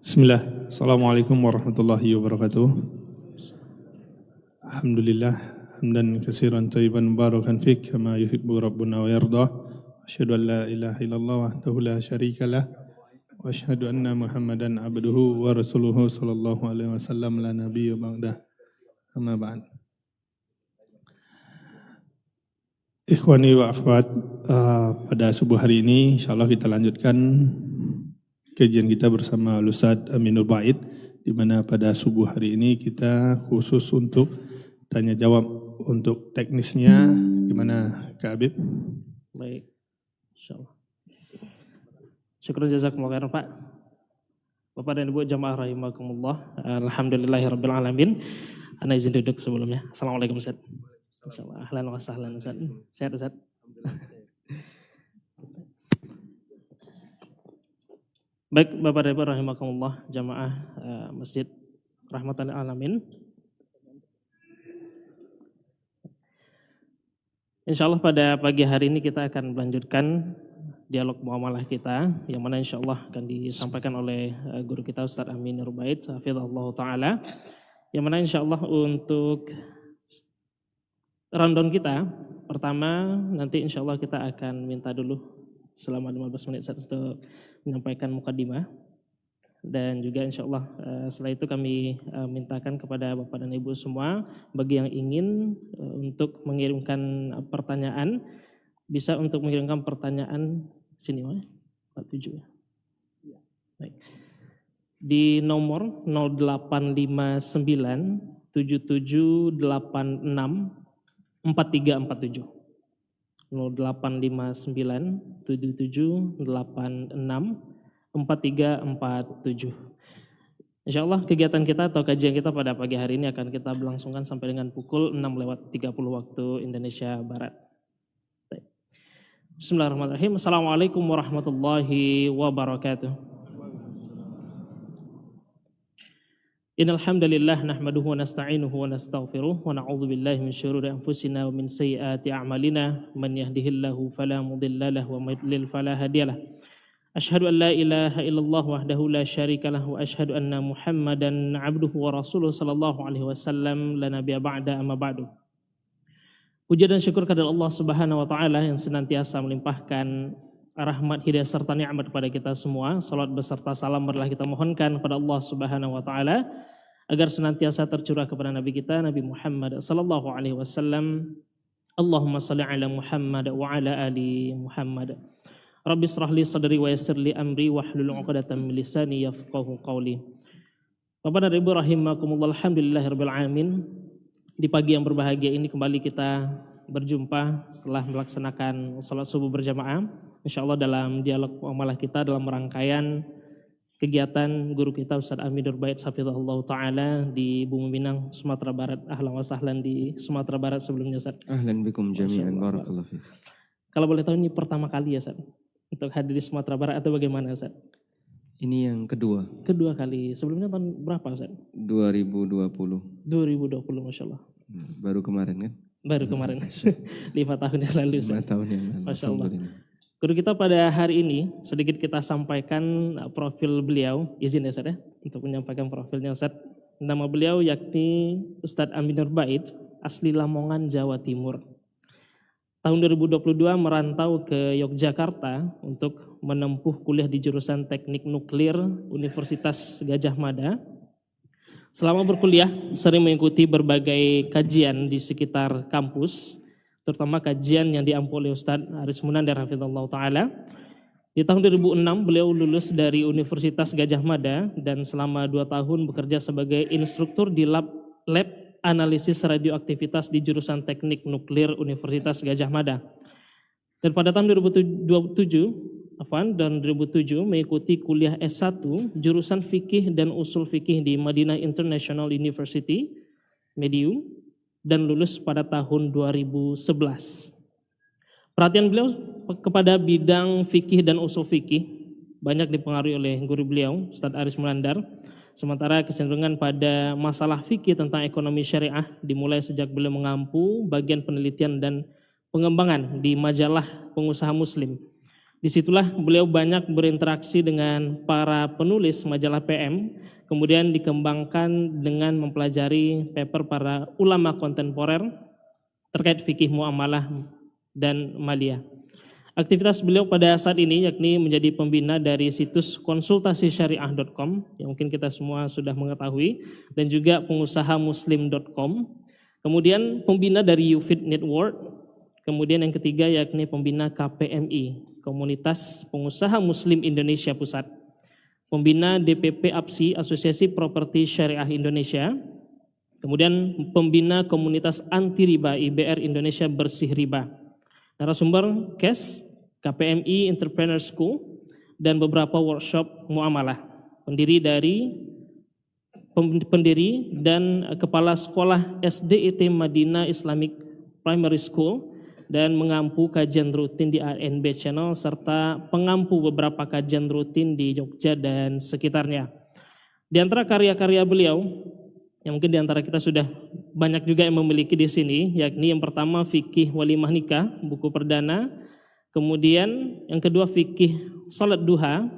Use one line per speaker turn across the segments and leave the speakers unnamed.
Bismillah. Assalamualaikum warahmatullahi wabarakatuh. Alhamdulillah hamdan katsiran thayyiban mubarakan fik kama yuhibbu rabbuna wa yarda. Asyhadu an la ilaha illallah wahdahu la syarikalah wa asyhadu anna Muhammadan abduhu wa rasuluhu sallallahu alaihi wasallam la nabiyya ba'dah. Amma ba'd. Ikhwani wa akhwat, pada subuh hari ini insyaallah kita lanjutkan kajian kita bersama Ustadz Aminur Bait, di mana pada subuh hari ini kita khusus untuk tanya jawab. Untuk teknisnya gimana Kak Habib?
Baik, insyaallah. Syukur jazakumullah khairan Pak. Bapak dan Ibu jamaah rahimakumullah. Alhamdulillahirabbil alamin. Ana izin duduk sebelumnya. Assalamualaikum Ustaz. Insyaallah ahlan wa sahlan Ustaz. Sehat Ustaz? Baik Bapak dan Ibu rahimakumullah, jamaah Masjid Rahmatan Alamin. Insyaallah pada pagi hari ini kita akan melanjutkan dialog muamalah kita, yang mana insyaallah akan disampaikan oleh guru kita Ustadz Aminur Bait, hafizahullah ta'ala, yang mana insyaallah untuk rundown kita, pertama nanti insyaallah kita akan minta dulu selama 15 menit untuk menyampaikan mukadimah, dan juga insyaallah setelah itu kami mintakan kepada Bapak dan Ibu semua, bagi yang ingin untuk mengirimkan pertanyaan, bisa untuk mengirimkan pertanyaan sini 47 ya. Baik. Di nomor 0859 7786 4347. 0859 7786 4347. Insyaallah kegiatan kita atau kajian kita pada pagi hari ini akan kita berlangsungkan sampai dengan pukul 6:30 waktu Indonesia Barat. Bismillahirrahmanirrahim. Assalamualaikum warahmatullahi wabarakatuh. Innal hamdalillah nahmaduhu wa nasta'inuhu wa nastaghfiruh wa na'udzu billahi min syururi anfusina wa min sayyiati a'malina, man yahdihillahu fala mudilla lahu wa may yudlil fala hadiyalah. Asyhadu an la ilaha illallah wahdahu la syarika lahu wa asyhadu anna Muhammadan 'abduhu wa rasuluhu sallallahu alaihi wasallam, la nabiyya ba'da, amma ba'du. Puja dan syukur kepada Allah Subhanahu wa taala yang senantiasa melimpahkan rahmat, hidayah serta nikmat kepada kita semua. Salat beserta salam marilah kita mohonkan kepada Allah Subhanahu wa taala agar senantiasa tercurah kepada Nabi kita Nabi Muhammad sallallahu alaihi wasallam. Allahumma shalli ala Muhammad wa ala ali Muhammad. Rabbi shrah li sadri wa yassir li amri wahlul 'uqdatam min lisani yafqahu qawli. Bapak dan Ibu rahimakumullah, alhamdulillahirabbil alamin. Di pagi yang berbahagia ini kembali kita berjumpa setelah melaksanakan salat subuh berjamaah. Insyaallah dalam dialog muamalah kita dalam rangkaian kegiatan guru kita Ustadz Aminur Bait hafizahullah ta'ala di Bumi Minang, Sumatera Barat. Ahlan wa sahlan di Sumatera Barat sebelumnya Ustadz.
Ahlan bikum jami'an, barakallahu fiik.
Kalau boleh tahu ini pertama kali ya Ustadz untuk hadir di Sumatera Barat atau bagaimana Ustadz?
Ini yang kedua.
Kedua kali. Sebelumnya tahun berapa Ustadz?
2020.
2020, Masya Allah.
Baru kemarin kan?
Baru kemarin. 5 tahun yang lalu Ustadz.
5 tahun yang lalu.
Masya Allah. Guru kita pada hari ini sedikit kita sampaikan profil beliau. Izin ya Ustadz ya untuk menyampaikan profilnya Ustadz. Nama beliau yakni Ustadz Aminur Bait, asli Lamongan, Jawa Timur. Tahun 2022 merantau ke Yogyakarta untuk menempuh kuliah di jurusan Teknik Nuklir Universitas Gadjah Mada. Selama berkuliah sering mengikuti berbagai kajian di sekitar kampus, terutama kajian yang diampu oleh Ustadz Aris Munandar hafizallahu ta'ala. Di tahun 2006 beliau lulus dari Universitas Gadjah Mada dan selama 2 tahun bekerja sebagai instruktur di lab analisis radioaktivitas di jurusan Teknik Nuklir Universitas Gadjah Mada. Dan pada tahun 2007 mengikuti kuliah S1 jurusan fikih dan usul fikih di Madinah International University, Medium, dan lulus pada tahun 2011. Perhatian beliau kepada bidang fikih dan usul fikih banyak dipengaruhi oleh guru beliau, Ustadz Aris Munandar. Sementara kecenderungan pada masalah fikih tentang ekonomi syariah dimulai sejak beliau mengampu bagian penelitian dan pengembangan di majalah Pengusaha Muslim. Disitulah beliau banyak berinteraksi dengan para penulis majalah PM, kemudian dikembangkan dengan mempelajari paper para ulama kontemporer terkait fikih muamalah dan maliyah. Aktivitas beliau pada saat ini yakni menjadi pembina dari situs konsultasisyariah.com yang mungkin kita semua sudah mengetahui, dan juga pengusahamuslim.com, kemudian pembina dari UFIT Network, kemudian yang ketiga yakni pembina KPMI, Komunitas Pengusaha Muslim Indonesia Pusat, pembina DPP APSI, Asosiasi Properti Syariah Indonesia, kemudian pembina Komunitas Anti Riba IBR Indonesia Bersih Riba, narasumber KES, KPMI Entrepreneur School, dan beberapa workshop muamalah, pendiri dan kepala sekolah SDIT Madinah Islamic Primary School, dan mengampu kajian rutin di ANB Channel, serta pengampu beberapa kajian rutin di Jogja dan sekitarnya. Di antara karya-karya beliau, yang mungkin di antara kita sudah banyak juga yang memiliki di sini, yakni yang pertama Fikih Walimah Nikah, buku perdana, kemudian yang kedua Fikih Salat Duha,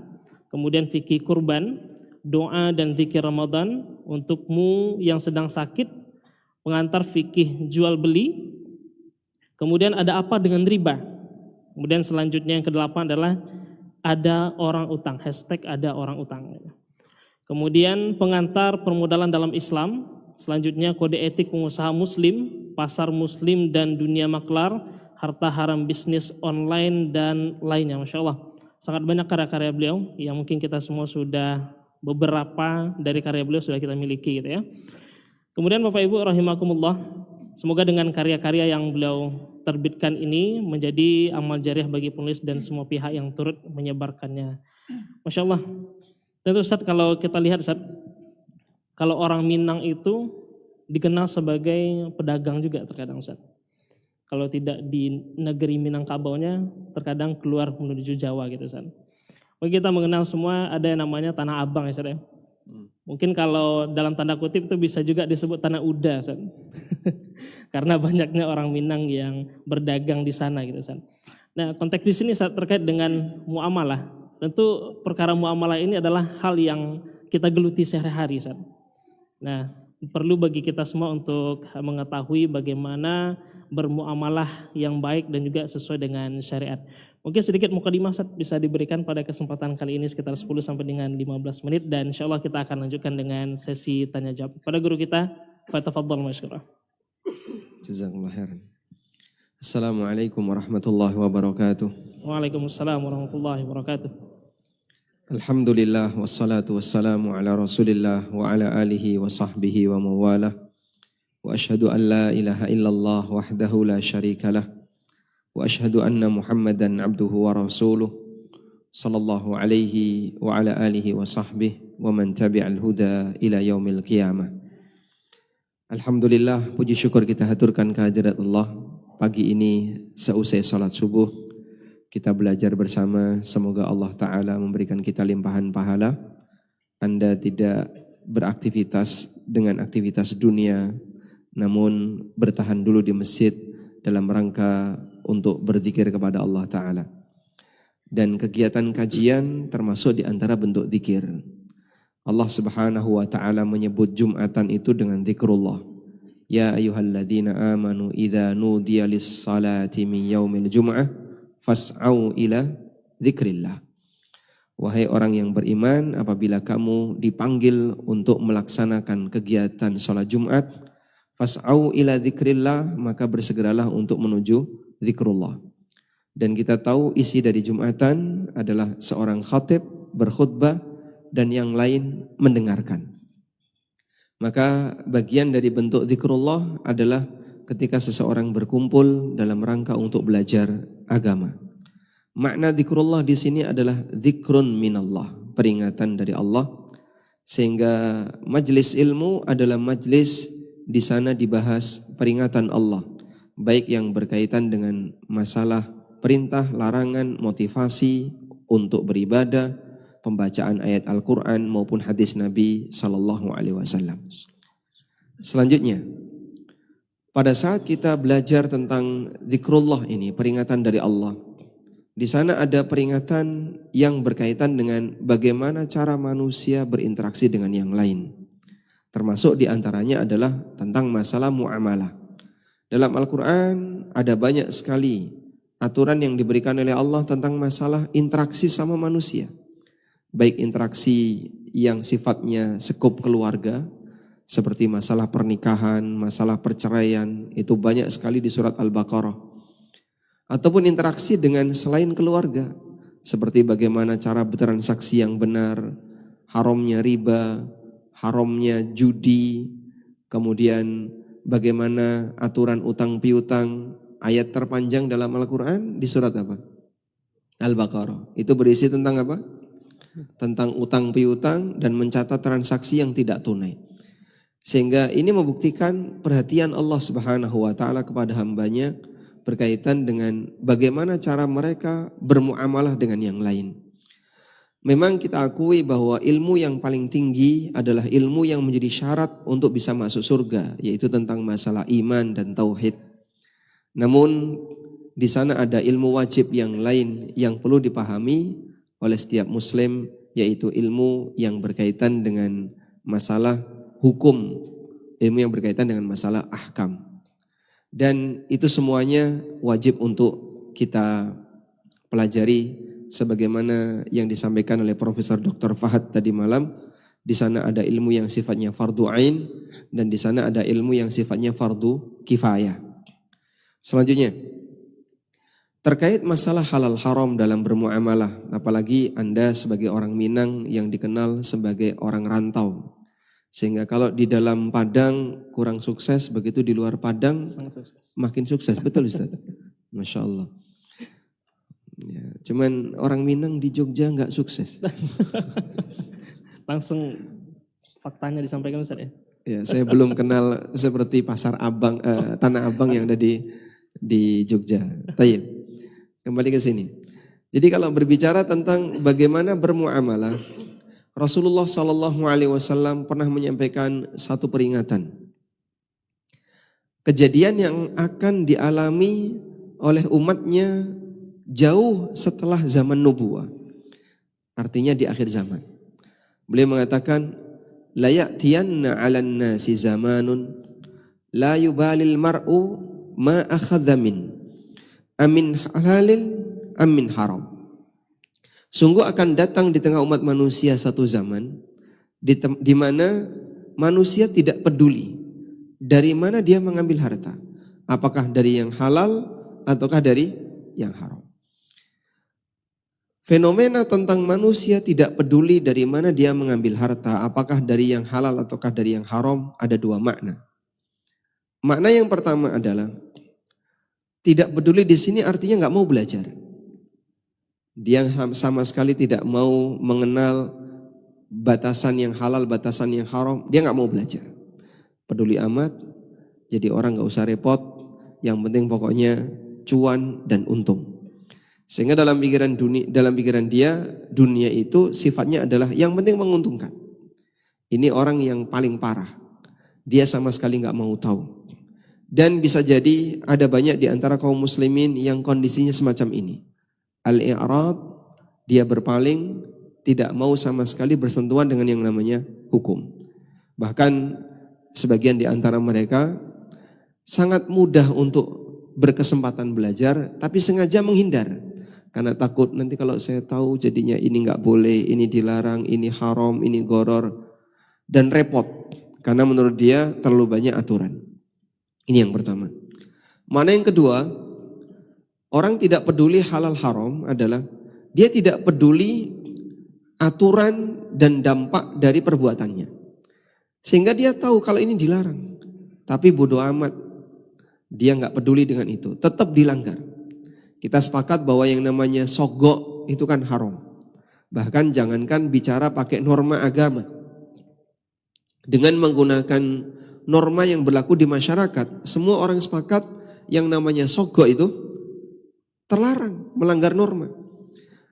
kemudian Fikih Kurban, Doa dan Zikir Ramadan untukmu yang sedang sakit, pengantar Fikih Jual Beli, kemudian ada apa dengan riba, kemudian selanjutnya yang ke-8 adalah ada orang utang, hashtag ada orang utang. Kemudian pengantar permodalan dalam Islam, selanjutnya kode etik pengusaha muslim, pasar muslim dan dunia maklar, harta haram bisnis online dan lainnya. Masya Allah, sangat banyak karya-karya beliau yang mungkin kita semua sudah, beberapa dari karya beliau sudah kita miliki gitu ya. Kemudian Bapak Ibu rahimakumullah, semoga dengan karya-karya yang beliau terbitkan ini menjadi amal jariah bagi penulis dan semua pihak yang turut menyebarkannya. Masya Allah. Tentu Ustaz, kalau kita lihat Ustaz, kalau orang Minang itu dikenal sebagai pedagang juga terkadang Ustaz. Kalau tidak di negeri Minangkabaunya, terkadang keluar menuju Jawa gitu Ustaz. Mungkin kita mengenal semua ada yang namanya Tanah Abang ya Ustaz ya. Mungkin kalau dalam tanda kutip itu bisa juga disebut Tanah Uda Ustaz. Karena banyaknya orang Minang yang berdagang di sana gitu Ustaz. Nah, konteks di sini Ustaz terkait dengan muamalah. Tentu perkara muamalah ini adalah hal yang kita geluti sehari-hari Ustaz. Nah, perlu bagi kita semua untuk mengetahui bagaimana bermuamalah yang baik dan juga sesuai dengan syariat. Mungkin sedikit mukadimah Ustaz bisa diberikan pada kesempatan kali ini sekitar 10 sampai dengan 15 menit, dan insyaallah kita akan lanjutkan dengan sesi tanya jawab. Pada guru kita, fatafadhal masykurah.
Jazakallah khairan. Assalamualaikum warahmatullahi wabarakatuh.
Waalaikumsalam warahmatullahi wabarakatuh.
Alhamdulillah wassalatu wassalamu ala Rasulillah wa ala alihi wa sahbihi wa mawalah. Wa ashhadu an la ilaha illallah wahdahu la syarikalah. Wa ashhadu anna Muhammadan abduhu wa rasuluh sallallahu alaihi wa ala alihi wa sahbihi wa man tabi'al huda ila yaumil qiyamah. Alhamdulillah, puji syukur kita haturkan kehadirat Allah. Pagi ini seusai salat subuh kita belajar bersama, semoga Allah Ta'ala memberikan kita limpahan pahala. Anda tidak beraktivitas dengan aktivitas dunia, namun bertahan dulu di masjid dalam rangka untuk berzikir kepada Allah Ta'ala. Dan kegiatan kajian termasuk di antara bentuk zikir. Allah Subhanahu wa Ta'ala menyebut Jumatan itu dengan zikrullah. Ya ayyuhalladzina amanu idza nudiya lis-salati min yaumil jum'ah fas'au ila dzikrillah. Wahai orang yang beriman, apabila kamu dipanggil untuk melaksanakan kegiatan sholat Jumat, fas'au ila dzikrillah, maka bersegeralah untuk menuju zikrullah. Dan kita tahu isi dari Jumatan adalah seorang khatib berkhutbah dan yang lain mendengarkan. Maka bagian dari bentuk zikrullah adalah ketika seseorang berkumpul dalam rangka untuk belajar agama. Makna zikrullah di sini adalah zikrun minallah, peringatan dari Allah. Sehingga majlis ilmu adalah majlis di sana dibahas peringatan Allah, baik yang berkaitan dengan masalah perintah, larangan, motivasi untuk beribadah, pembacaan ayat Al-Quran maupun hadis Nabi Sallallahu Alaihi Wasallam. Selanjutnya, pada saat kita belajar tentang zikrullah ini, peringatan dari Allah, Di sana ada peringatan yang berkaitan dengan bagaimana cara manusia berinteraksi dengan yang lain. Termasuk diantaranya adalah tentang masalah muamalah. Dalam Al-Quran ada banyak sekali aturan yang diberikan oleh Allah tentang masalah interaksi sama manusia. Baik interaksi yang sifatnya sekup keluarga, seperti masalah pernikahan, masalah perceraian, itu banyak sekali di surat Al-Baqarah. Ataupun interaksi dengan selain keluarga, seperti bagaimana cara bertransaksi yang benar, haramnya riba, haramnya judi, kemudian bagaimana aturan utang piutang. Ayat terpanjang dalam Al-Quran di surat apa? Al-Baqarah. Itu berisi tentang apa? Tentang utang piutang dan mencatat transaksi yang tidak tunai. Sehingga ini membuktikan perhatian Allah Subhanahu wa taala kepada hambanya berkaitan dengan bagaimana cara mereka bermuamalah dengan yang lain. Memang kita akui bahwa ilmu yang paling tinggi adalah ilmu yang menjadi syarat untuk bisa masuk surga, yaitu tentang masalah iman dan tauhid. Namun di sana ada ilmu wajib yang lain yang perlu dipahami oleh setiap muslim, yaitu ilmu yang berkaitan dengan masalah hukum, ilmu yang berkaitan dengan masalah ahkam. Dan itu semuanya wajib untuk kita pelajari sebagaimana yang disampaikan oleh Profesor Dr. Fahad tadi malam. Di sana ada ilmu yang sifatnya fardu ain dan di sana ada ilmu yang sifatnya fardu kifayah. Selanjutnya, terkait masalah halal haram dalam bermuamalah, apalagi Anda sebagai orang Minang yang dikenal sebagai orang rantau. Sehingga kalau di dalam Padang kurang sukses, begitu di luar Padang makin sukses. Betul Ustaz? Masya Allah. Ya, cuman orang Minang di Jogja nggak sukses.
Langsung faktanya disampaikan Ustaz ya?
Ya, saya belum kenal seperti Pasar Abang, Tanah Abang yang ada di Jogja. Tayyib. Kembali ke sini. Jadi kalau berbicara tentang bagaimana bermuamalah, Rasulullah SAW pernah menyampaikan satu peringatan. Kejadian yang akan dialami oleh umatnya jauh setelah zaman nubuwah. Artinya di akhir zaman. Beliau mengatakan, la ya'tiyanna 'alan nasi zamanun la yubalil mar'u ma akhadha min amin halalil amin haram. Sungguh akan datang di tengah umat manusia satu zaman di mana manusia tidak peduli dari mana dia mengambil harta, apakah dari yang halal ataukah dari yang haram. Fenomena tentang manusia tidak peduli dari mana dia mengambil harta, apakah dari yang halal ataukah dari yang haram, ada dua makna. Makna yang pertama adalah tidak peduli di sini artinya nggak mau belajar. Dia sama sekali tidak mau mengenal batasan yang halal, batasan yang haram. Dia nggak mau belajar. Peduli amat, jadi orang nggak usah repot. Yang penting pokoknya cuan dan untung. Sehingga dalam pikiran dia dunia itu sifatnya adalah yang penting menguntungkan. Ini orang yang paling parah. Dia sama sekali nggak mau tahu. Dan bisa jadi ada banyak di antara kaum muslimin yang kondisinya semacam ini. Al-i'rad, dia berpaling, tidak mau sama sekali bersentuhan dengan yang namanya hukum. Bahkan sebagian di antara mereka sangat mudah untuk berkesempatan belajar, tapi sengaja menghindar. Karena takut nanti kalau saya tahu jadinya ini nggak boleh, ini dilarang, ini haram, ini goror. Dan repot, karena menurut dia terlalu banyak aturan. Ini yang pertama. Mana yang kedua? Orang tidak peduli halal haram adalah dia tidak peduli aturan dan dampak dari perbuatannya. Sehingga dia tahu kalau ini dilarang. Tapi bodoh amat. Dia nggak peduli dengan itu. Tetap dilanggar. Kita sepakat bahwa yang namanya sogok itu kan haram. Bahkan jangankan bicara pakai norma agama. Dengan menggunakan norma yang berlaku di masyarakat. Semua orang sepakat yang namanya sogok itu terlarang, melanggar norma.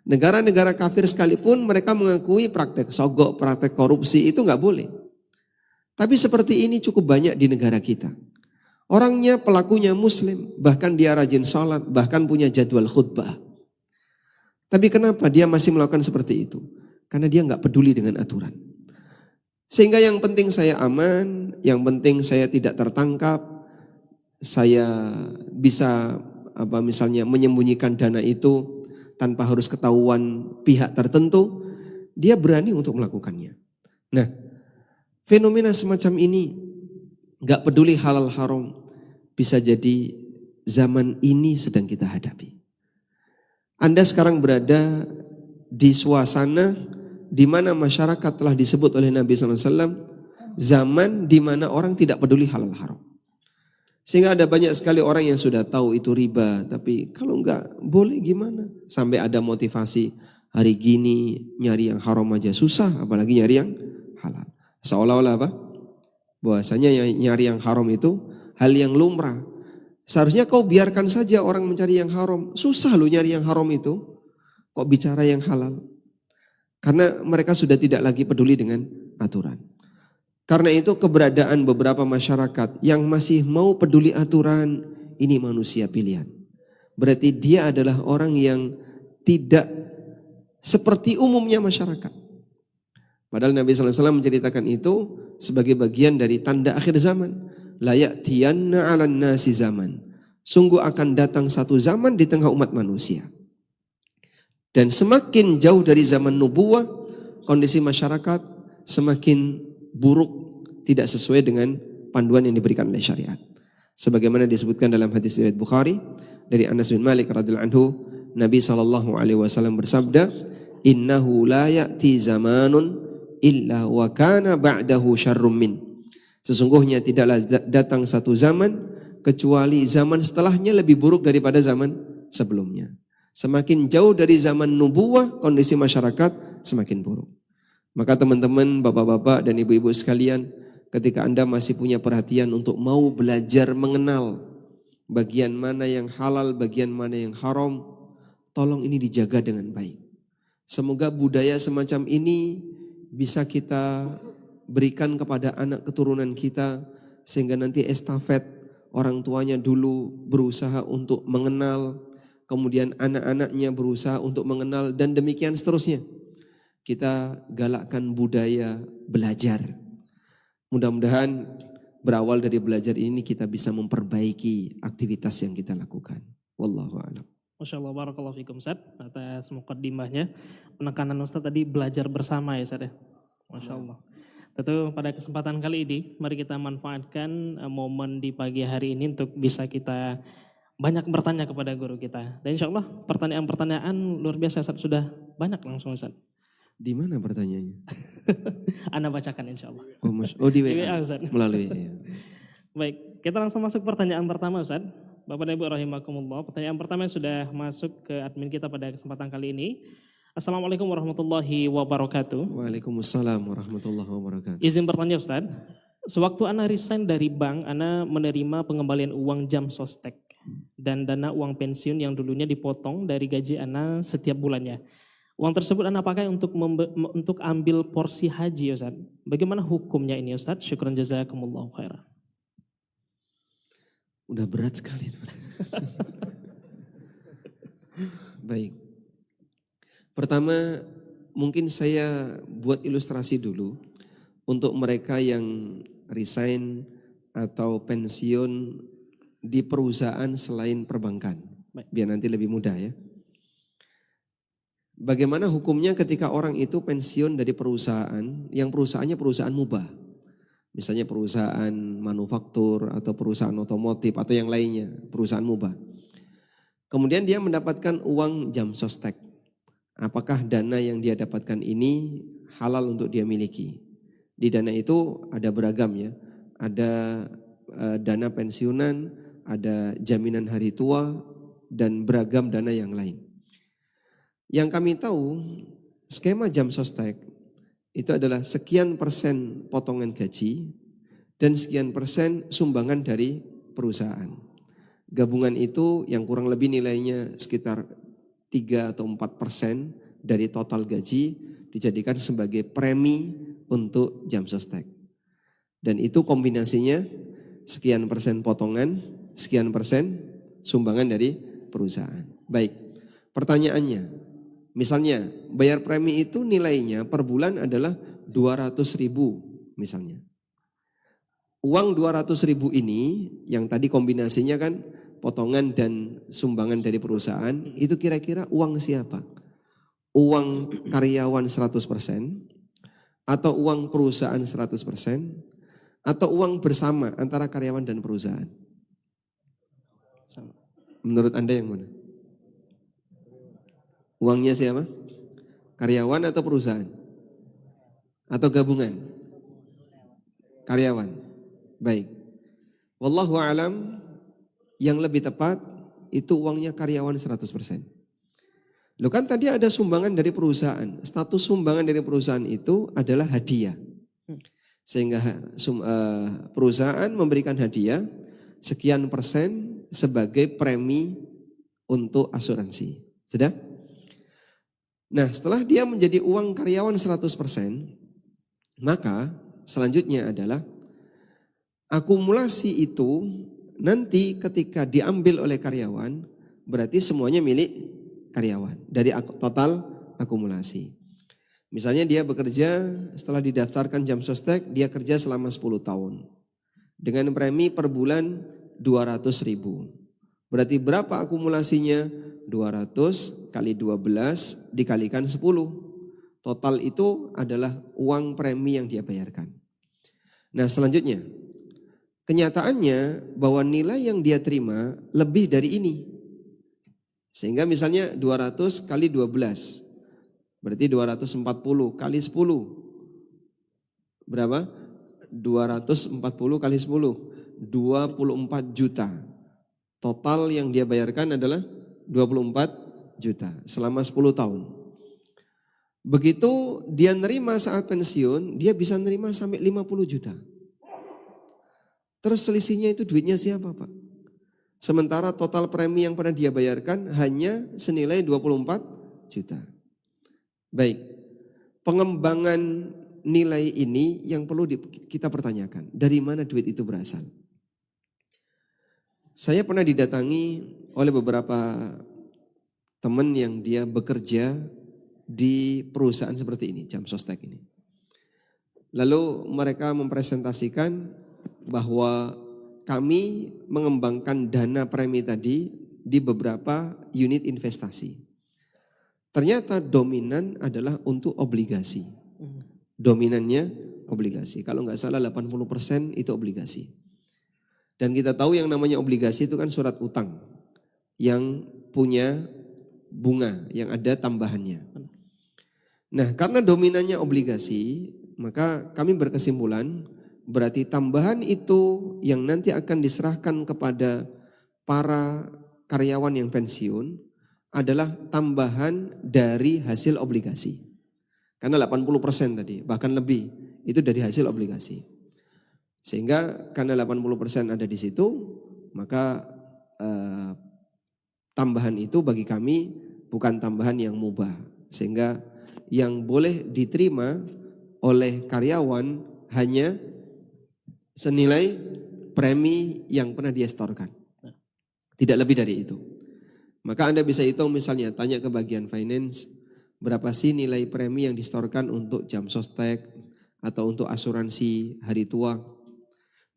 Negara-negara kafir sekalipun mereka mengakui praktek sogok, praktek korupsi itu nggak boleh. Tapi seperti ini cukup banyak di negara kita. Orangnya pelakunya muslim, bahkan dia rajin sholat, bahkan punya jadwal khutbah. Tapi kenapa dia masih melakukan seperti itu? Karena dia nggak peduli dengan aturan. Sehingga yang penting saya aman, yang penting saya tidak tertangkap, saya bisa misalnya menyembunyikan dana itu tanpa harus ketahuan pihak tertentu, dia berani untuk melakukannya. Nah, fenomena semacam ini nggak peduli halal haram, bisa jadi zaman ini sedang kita hadapi. Anda sekarang berada di suasana di mana masyarakat telah disebut oleh Nabi SAW zaman di mana orang tidak peduli halal haram. Sehingga ada banyak sekali orang yang sudah tahu itu riba, tapi kalau enggak boleh gimana? Sampai ada motivasi hari gini nyari yang haram aja susah, apalagi nyari yang halal. Seolah-olah apa? Bahwasanya nyari yang haram itu hal yang lumrah. Seharusnya kau biarkan saja orang mencari yang haram. Susah loh nyari yang haram itu. Kok bicara yang halal? Karena mereka sudah tidak lagi peduli dengan aturan. Karena itu keberadaan beberapa masyarakat yang masih mau peduli aturan, ini manusia pilihan. Berarti dia adalah orang yang tidak seperti umumnya masyarakat. Padahal Nabi SAW menceritakan itu sebagai bagian dari tanda akhir zaman. La ya'tiyanna 'alan nasi zaman. Sungguh akan datang satu zaman di tengah umat manusia. Dan semakin jauh dari zaman nubuwah, kondisi masyarakat semakin buruk, tidak sesuai dengan panduan yang diberikan oleh syariat. Sebagaimana disebutkan dalam hadis riwayat Bukhari dari Anas bin Malik radhiyallahu anhu, Nabi SAW bersabda, "Innahu la ya'ti zamanun illa wa kana ba'dahu syarrum min." Sesungguhnya tidaklah datang satu zaman kecuali zaman setelahnya lebih buruk daripada zaman sebelumnya. Semakin jauh dari zaman nubuwah, kondisi masyarakat semakin buruk. Maka teman-teman, bapak-bapak dan ibu-ibu sekalian, ketika Anda masih punya perhatian untuk mau belajar mengenal bagian mana yang halal, bagian mana yang haram, tolong ini dijaga dengan baik. Semoga budaya semacam ini bisa kita berikan kepada anak keturunan kita, sehingga nanti estafet orang tuanya dulu berusaha untuk mengenal, kemudian anak-anaknya berusaha untuk mengenal, dan demikian seterusnya. Kita galakkan budaya belajar. Mudah-mudahan berawal dari belajar ini kita bisa memperbaiki aktivitas yang kita lakukan. Wallahu a'lam.
Masya Allah, barakallahu fikum Ustaz, atas muqaddimahnya. Penekanan Ustaz tadi belajar bersama ya Ustaz ya. Masya Allah. Tentu pada kesempatan kali ini, mari kita manfaatkan momen di pagi hari ini untuk bisa kita banyak bertanya kepada guru kita. Dan insya Allah pertanyaan-pertanyaan luar biasa Ustaz, sudah banyak langsung Ustaz.
Di mana pertanyaannya?
Anda bacakan insya Allah.
Oh di WA,
Di WA Ustaz.
melalui WA.
Baik, kita langsung masuk pertanyaan pertama Ustaz. Bapak dan Ibu rahimakumullah, pertanyaan pertama yang sudah masuk ke admin kita pada kesempatan kali ini. Assalamualaikum warahmatullahi wabarakatuh.
Waalaikumsalam warahmatullahi wabarakatuh.
Izin bertanya Ustaz, sewaktu Ana resign dari bank, Ana menerima pengembalian uang jam sostek dan dana uang pensiun yang dulunya dipotong dari gaji Ana setiap bulannya. Uang tersebut Ana pakai untuk ambil porsi haji Ustaz. Bagaimana hukumnya ini Ustaz? Syukran jazakumullahu khairan.
Udah berat sekali itu. Baik. Pertama, mungkin saya buat ilustrasi dulu untuk mereka yang resign atau pensiun di perusahaan selain perbankan. Biar nanti lebih mudah ya. Bagaimana hukumnya ketika orang itu pensiun dari perusahaan yang perusahaannya perusahaan mubah. Misalnya perusahaan manufaktur atau perusahaan otomotif atau yang lainnya, perusahaan mubah. Kemudian dia mendapatkan uang jam sostek. Apakah dana yang dia dapatkan ini halal untuk dia miliki? Di dana itu ada beragam ya. Ada dana pensiunan, ada jaminan hari tua, dan beragam dana yang lain. Yang kami tahu, skema jam sostek itu adalah sekian persen potongan gaji dan sekian persen sumbangan dari perusahaan. Gabungan itu yang kurang lebih nilainya sekitar 3 atau 4% dari total gaji dijadikan sebagai premi untuk jam sostek. Dan itu kombinasinya sekian persen potongan, sekian persen sumbangan dari perusahaan. Baik, pertanyaannya, Misalnya bayar premi itu nilainya per bulan adalah 200.000 misalnya. Uang 200.000 ini yang tadi kombinasinya kan potongan dan sumbangan dari perusahaan, itu kira-kira uang siapa? Uang karyawan 100% atau uang perusahaan 100% atau uang bersama antara karyawan dan perusahaan?
Sama.
Menurut Anda yang mana? Uangnya siapa? Karyawan atau perusahaan? Atau gabungan? Karyawan. Baik. Wallahu alam, yang lebih tepat itu uangnya karyawan 100%. Loh kan tadi ada sumbangan dari perusahaan. Status sumbangan dari perusahaan itu adalah hadiah. Sehingga perusahaan memberikan hadiah sekian persen sebagai premi untuk asuransi. Sudah? Nah, setelah dia menjadi uang karyawan 100%, maka selanjutnya adalah akumulasi itu nanti ketika diambil oleh karyawan, berarti semuanya milik karyawan dari total akumulasi. Misalnya dia bekerja setelah didaftarkan jam sostek, dia kerja selama 10 tahun. Dengan premi per bulan 200.000. Berarti berapa akumulasinya? 200 kali 12 dikalikan 10. Total itu adalah uang premi yang dia bayarkan. Nah selanjutnya, kenyataannya bahwa nilai yang dia terima lebih dari ini. Sehingga misalnya 200 kali 12, berarti 240 kali 10. Berapa? 240 kali 10, 24 juta. Total yang dia bayarkan adalah 24 juta selama 10 tahun. Begitu dia nerima saat pensiun, dia bisa nerima sampai 50 juta. Terus selisihnya itu duitnya siapa Pak? Sementara total premi yang pernah dia bayarkan hanya senilai 24 juta. Baik, pengembangan nilai ini yang perlu kita pertanyakan. Dari mana duit itu berasal? Saya pernah didatangi oleh beberapa teman yang dia bekerja di perusahaan seperti ini, jam sostek ini. Lalu mereka mempresentasikan bahwa kami mengembangkan dana premi tadi di beberapa unit investasi. Ternyata dominan adalah untuk obligasi. Dominannya obligasi. Kalau nggak salah 80% itu obligasi. Dan kita tahu yang namanya obligasi itu kan surat utang yang punya bunga, yang ada tambahannya. Nah, karena dominannya obligasi, maka kami berkesimpulan berarti tambahan itu yang nanti akan diserahkan kepada para karyawan yang pensiun adalah tambahan dari hasil obligasi. Karena 80% tadi, bahkan lebih, itu dari hasil obligasi. Sehingga karena 80% ada di situ, maka tambahan itu bagi kami bukan tambahan yang mubah. Sehingga yang boleh diterima oleh karyawan hanya senilai premi yang pernah dia setorkan. Tidak lebih dari itu. Maka Anda bisa hitung misalnya, tanya ke bagian finance, berapa sih nilai premi yang disetorkan untuk jam sostek atau untuk asuransi hari tua.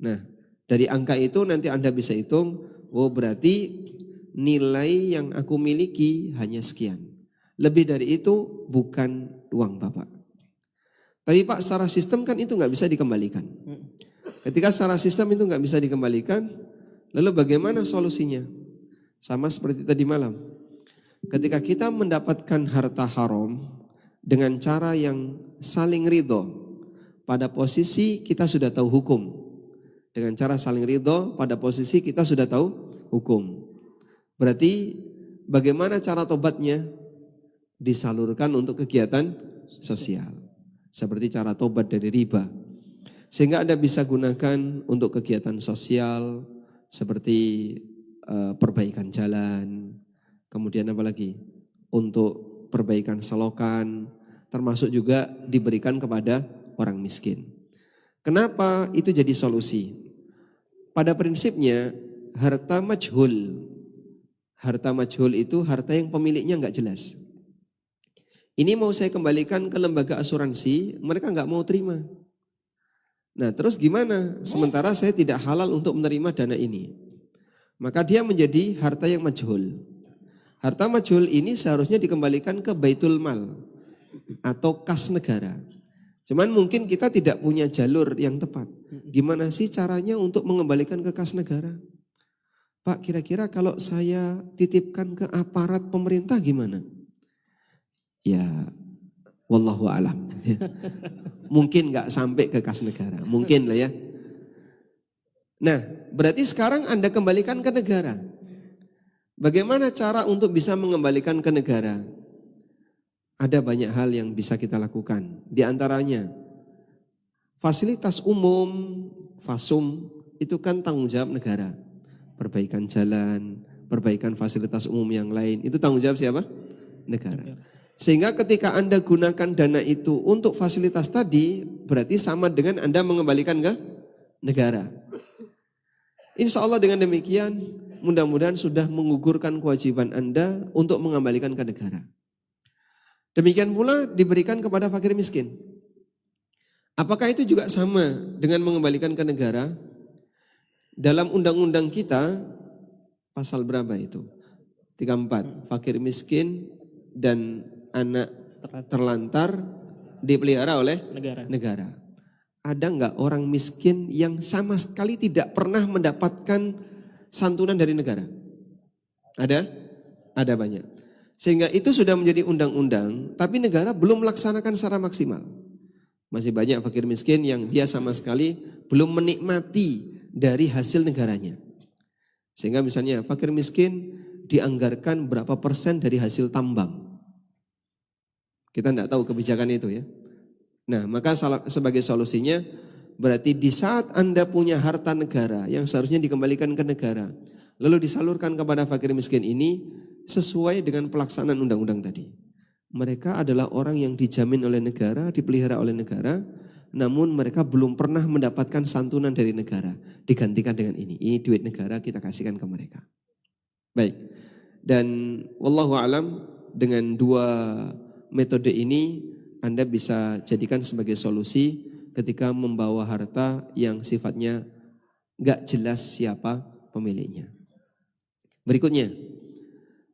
Nah, dari angka itu nanti Anda bisa hitung, oh berarti nilai yang aku miliki hanya sekian. Lebih dari itu bukan uang Bapak. Tapi Pak, secara sistem kan itu nggak bisa dikembalikan. Ketika secara sistem itu nggak bisa dikembalikan, lalu bagaimana solusinya? Sama seperti tadi malam. Ketika kita mendapatkan harta haram dengan cara yang saling ridho, pada posisi kita sudah tahu hukum. Dengan cara saling ridho, pada posisi kita sudah tahu hukum. Berarti bagaimana cara tobatnya? Disalurkan untuk kegiatan sosial. Seperti cara tobat dari riba. Sehingga Anda bisa gunakan untuk kegiatan sosial seperti perbaikan jalan, kemudian apa lagi? Untuk perbaikan selokan, termasuk juga diberikan kepada orang miskin. Kenapa itu jadi solusi? Pada prinsipnya harta majhul. Harta majhul itu harta yang pemiliknya enggak jelas. Ini mau saya kembalikan ke lembaga asuransi, mereka nggak mau terima. Nah terus gimana? Sementara saya tidak halal untuk menerima dana ini. Maka dia menjadi harta yang majhul. Harta majhul ini seharusnya dikembalikan ke Baitul Mal atau kas negara. Cuman mungkin kita tidak punya jalur yang tepat. Gimana sih caranya untuk mengembalikan ke kas negara? Pak, kira-kira kalau saya titipkan ke aparat pemerintah gimana? Ya, wallahu alam. Mungkin nggak sampai ke kas negara, mungkin lah ya. Nah, berarti sekarang Anda kembalikan ke negara. Bagaimana cara untuk bisa mengembalikan ke negara? Ada banyak hal yang bisa kita lakukan. Di antaranya, fasilitas umum, FASUM, itu kan tanggung jawab negara. Perbaikan jalan, perbaikan fasilitas umum yang lain, itu tanggung jawab siapa? Negara. Sehingga ketika Anda gunakan dana itu untuk fasilitas tadi, berarti sama dengan Anda mengembalikan ke negara. Insya Allah dengan demikian, mudah-mudahan sudah mengugurkan kewajiban Anda untuk mengembalikan ke negara. Demikian pula diberikan kepada fakir miskin. Apakah itu juga sama dengan mengembalikan ke negara? Dalam undang-undang kita, pasal berapa itu? 34, fakir miskin dan anak terlantar dipelihara oleh negara. Ada enggak orang miskin yang sama sekali tidak pernah mendapatkan santunan dari negara? Ada? Ada banyak. Sehingga itu sudah menjadi undang-undang, tapi negara belum melaksanakan secara maksimal. Masih banyak fakir miskin yang dia sama sekali belum menikmati dari hasil negaranya. Sehingga misalnya fakir miskin dianggarkan berapa persen dari hasil tambang. Kita tidak tahu kebijakan itu ya. Nah, maka sebagai solusinya berarti di saat Anda punya harta negara yang seharusnya dikembalikan ke negara, lalu disalurkan kepada fakir miskin ini sesuai dengan pelaksanaan undang-undang tadi. Mereka adalah orang yang dijamin oleh negara, dipelihara oleh negara, namun mereka belum pernah mendapatkan santunan dari negara. Digantikan dengan ini duit negara kita kasihkan ke mereka. Baik, dan wallahu alam dengan dua metode ini Anda bisa jadikan sebagai solusi ketika membawa harta yang sifatnya gak jelas siapa pemiliknya. Berikutnya,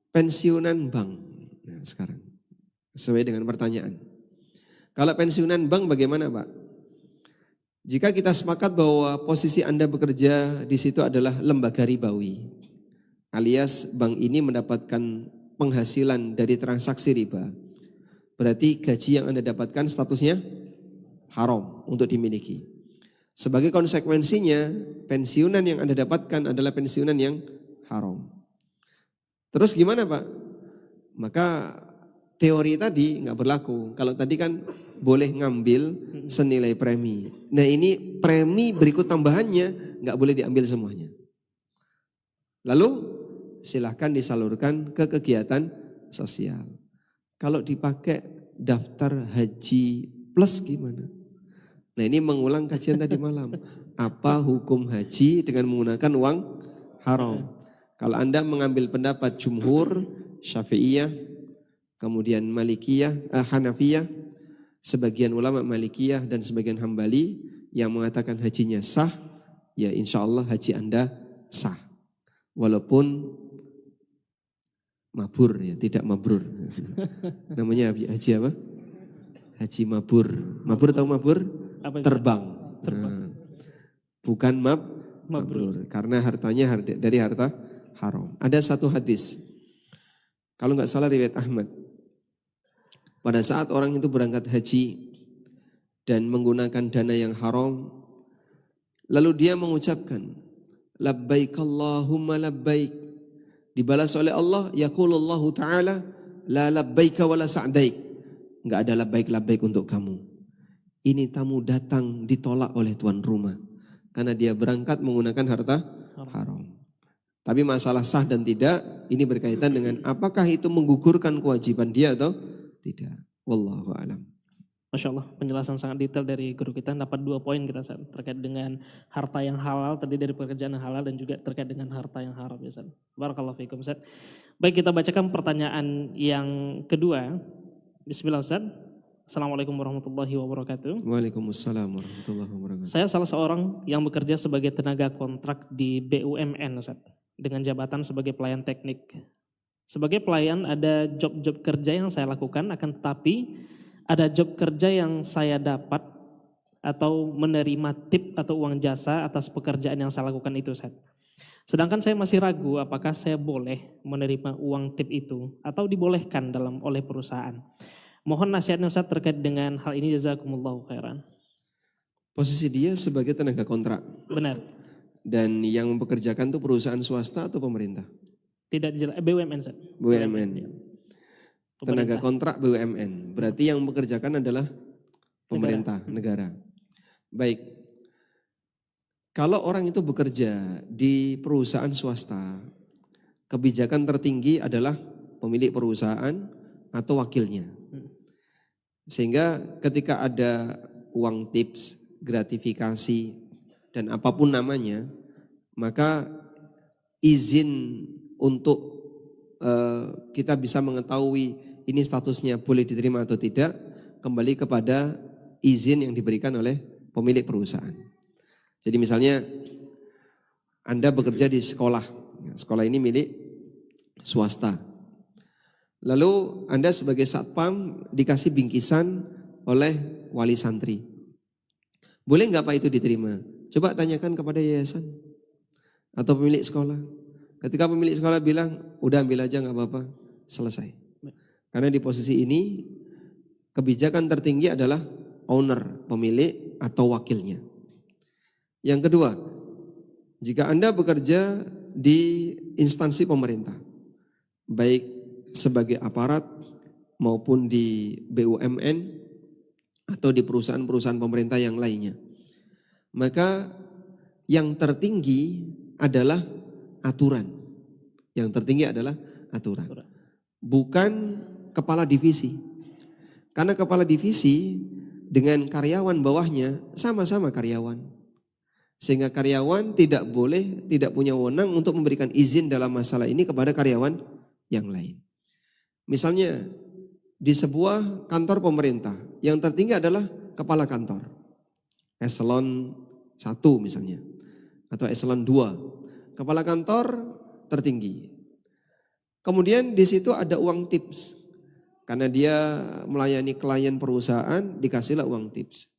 pensiunan bank. Nah, sekarang, sesuai dengan pertanyaan. Kalau pensiunan bank bagaimana Pak? Jika kita sepakat bahwa posisi Anda bekerja di situ adalah lembaga ribawi, alias bank ini mendapatkan penghasilan dari transaksi riba, berarti gaji yang Anda dapatkan statusnya haram untuk dimiliki. Sebagai konsekuensinya, pensiunan yang Anda dapatkan adalah pensiunan yang haram. Terus gimana Pak? Maka teori tadi nggak berlaku. Kalau tadi kan boleh ngambil senilai premi. Nah ini premi berikut tambahannya nggak boleh diambil semuanya. Lalu silahkan disalurkan ke kegiatan sosial. Kalau dipakai daftar haji plus gimana? Nah ini mengulang kajian tadi malam. Apa hukum haji dengan menggunakan uang haram? Kalau Anda mengambil pendapat jumhur, Syafi'iyah, kemudian Malikiyah, Hanafiyah, sebagian ulama Malikiyah dan sebagian Hambali yang mengatakan hajinya sah, ya insya Allah haji Anda sah. Walaupun mabur ya, tidak mabrur. Namanya haji apa? Haji mabur. Mabur tahu mabur? Terbang. Nah, bukan mabrur. Karena hartanya dari harta haram. Ada satu hadis. Kalau nggak salah riwayat Ahmad. Pada saat orang itu berangkat haji dan menggunakan dana yang haram, lalu dia mengucapkan, labbaik Allahumma labbaik. Dibalas oleh Allah, yaqulullahu ta'ala, la labbaika wa la sa'daik. Enggak ada labbaik untuk kamu. Ini tamu datang ditolak oleh tuan rumah. Karena dia berangkat menggunakan harta haram. Tapi masalah sah dan tidak, ini berkaitan dengan apakah itu menggugurkan kewajiban dia atau tidak. Wallahu a'lam.
Masya Allah, penjelasan sangat detail dari guru kita. Dapat 2 poin kita terkait dengan harta yang halal, tadi dari pekerjaan yang halal dan juga terkait dengan harta yang haram. Ya, Barakallahu fiikum, Ustaz. Baik, kita bacakan pertanyaan yang kedua. Bismillah Ustaz. Assalamualaikum warahmatullahi wabarakatuh.
Waalaikumsalam warahmatullahi wabarakatuh.
Saya salah seorang yang bekerja sebagai tenaga kontrak di BUMN Ustaz, dengan jabatan sebagai pelayan teknik. Sebagai pelayan ada job-job kerja yang saya lakukan, akan tetapi ada job kerja yang saya dapat atau menerima tip atau uang jasa atas pekerjaan yang saya lakukan itu Ustaz. Sedangkan saya masih ragu apakah saya boleh menerima uang tip itu atau dibolehkan oleh perusahaan. Mohon nasihatnya Ustaz terkait dengan hal ini, jazakumullahu khairan.
Posisi dia sebagai tenaga kontrak.
Benar.
Dan yang mempekerjakan itu perusahaan swasta atau pemerintah?
Tidak jelas, BUMN Ustaz.
BUMN.
Ya.
Tenaga
Pemerintah.
kontrak BUMN. Berarti yang mempekerjakan adalah pemerintah, negara. Baik. Kalau orang itu bekerja di perusahaan swasta, kebijakan tertinggi adalah pemilik perusahaan atau wakilnya. Sehingga ketika ada uang tips, gratifikasi, dan apapun namanya, maka izin untuk kita bisa mengetahui ini statusnya boleh diterima atau tidak, kembali kepada izin yang diberikan oleh pemilik perusahaan. Jadi misalnya Anda bekerja di sekolah, sekolah ini milik swasta. Lalu Anda sebagai satpam dikasih bingkisan oleh wali santri. Boleh nggak Pak itu diterima? Coba tanyakan kepada yayasan atau pemilik sekolah. Ketika pemilik sekolah bilang, udah ambil aja nggak apa-apa, selesai. Karena di posisi ini kebijakan tertinggi adalah owner, pemilik atau wakilnya. Yang kedua, jika Anda bekerja di instansi pemerintah, baik sebagai aparat maupun di BUMN atau di perusahaan-perusahaan pemerintah yang lainnya, maka yang tertinggi adalah aturan. Yang tertinggi adalah aturan. Bukan kepala divisi. Karena kepala divisi dengan karyawan bawahnya sama-sama karyawan. Sehingga karyawan tidak punya wewenang untuk memberikan izin dalam masalah ini kepada karyawan yang lain. Misalnya di sebuah kantor pemerintah, yang tertinggi adalah kepala kantor. Eselon 1 misalnya, atau eselon 2. Kepala kantor tertinggi. Kemudian di situ ada uang tips. Karena dia melayani klien perusahaan, dikasihlah uang tips.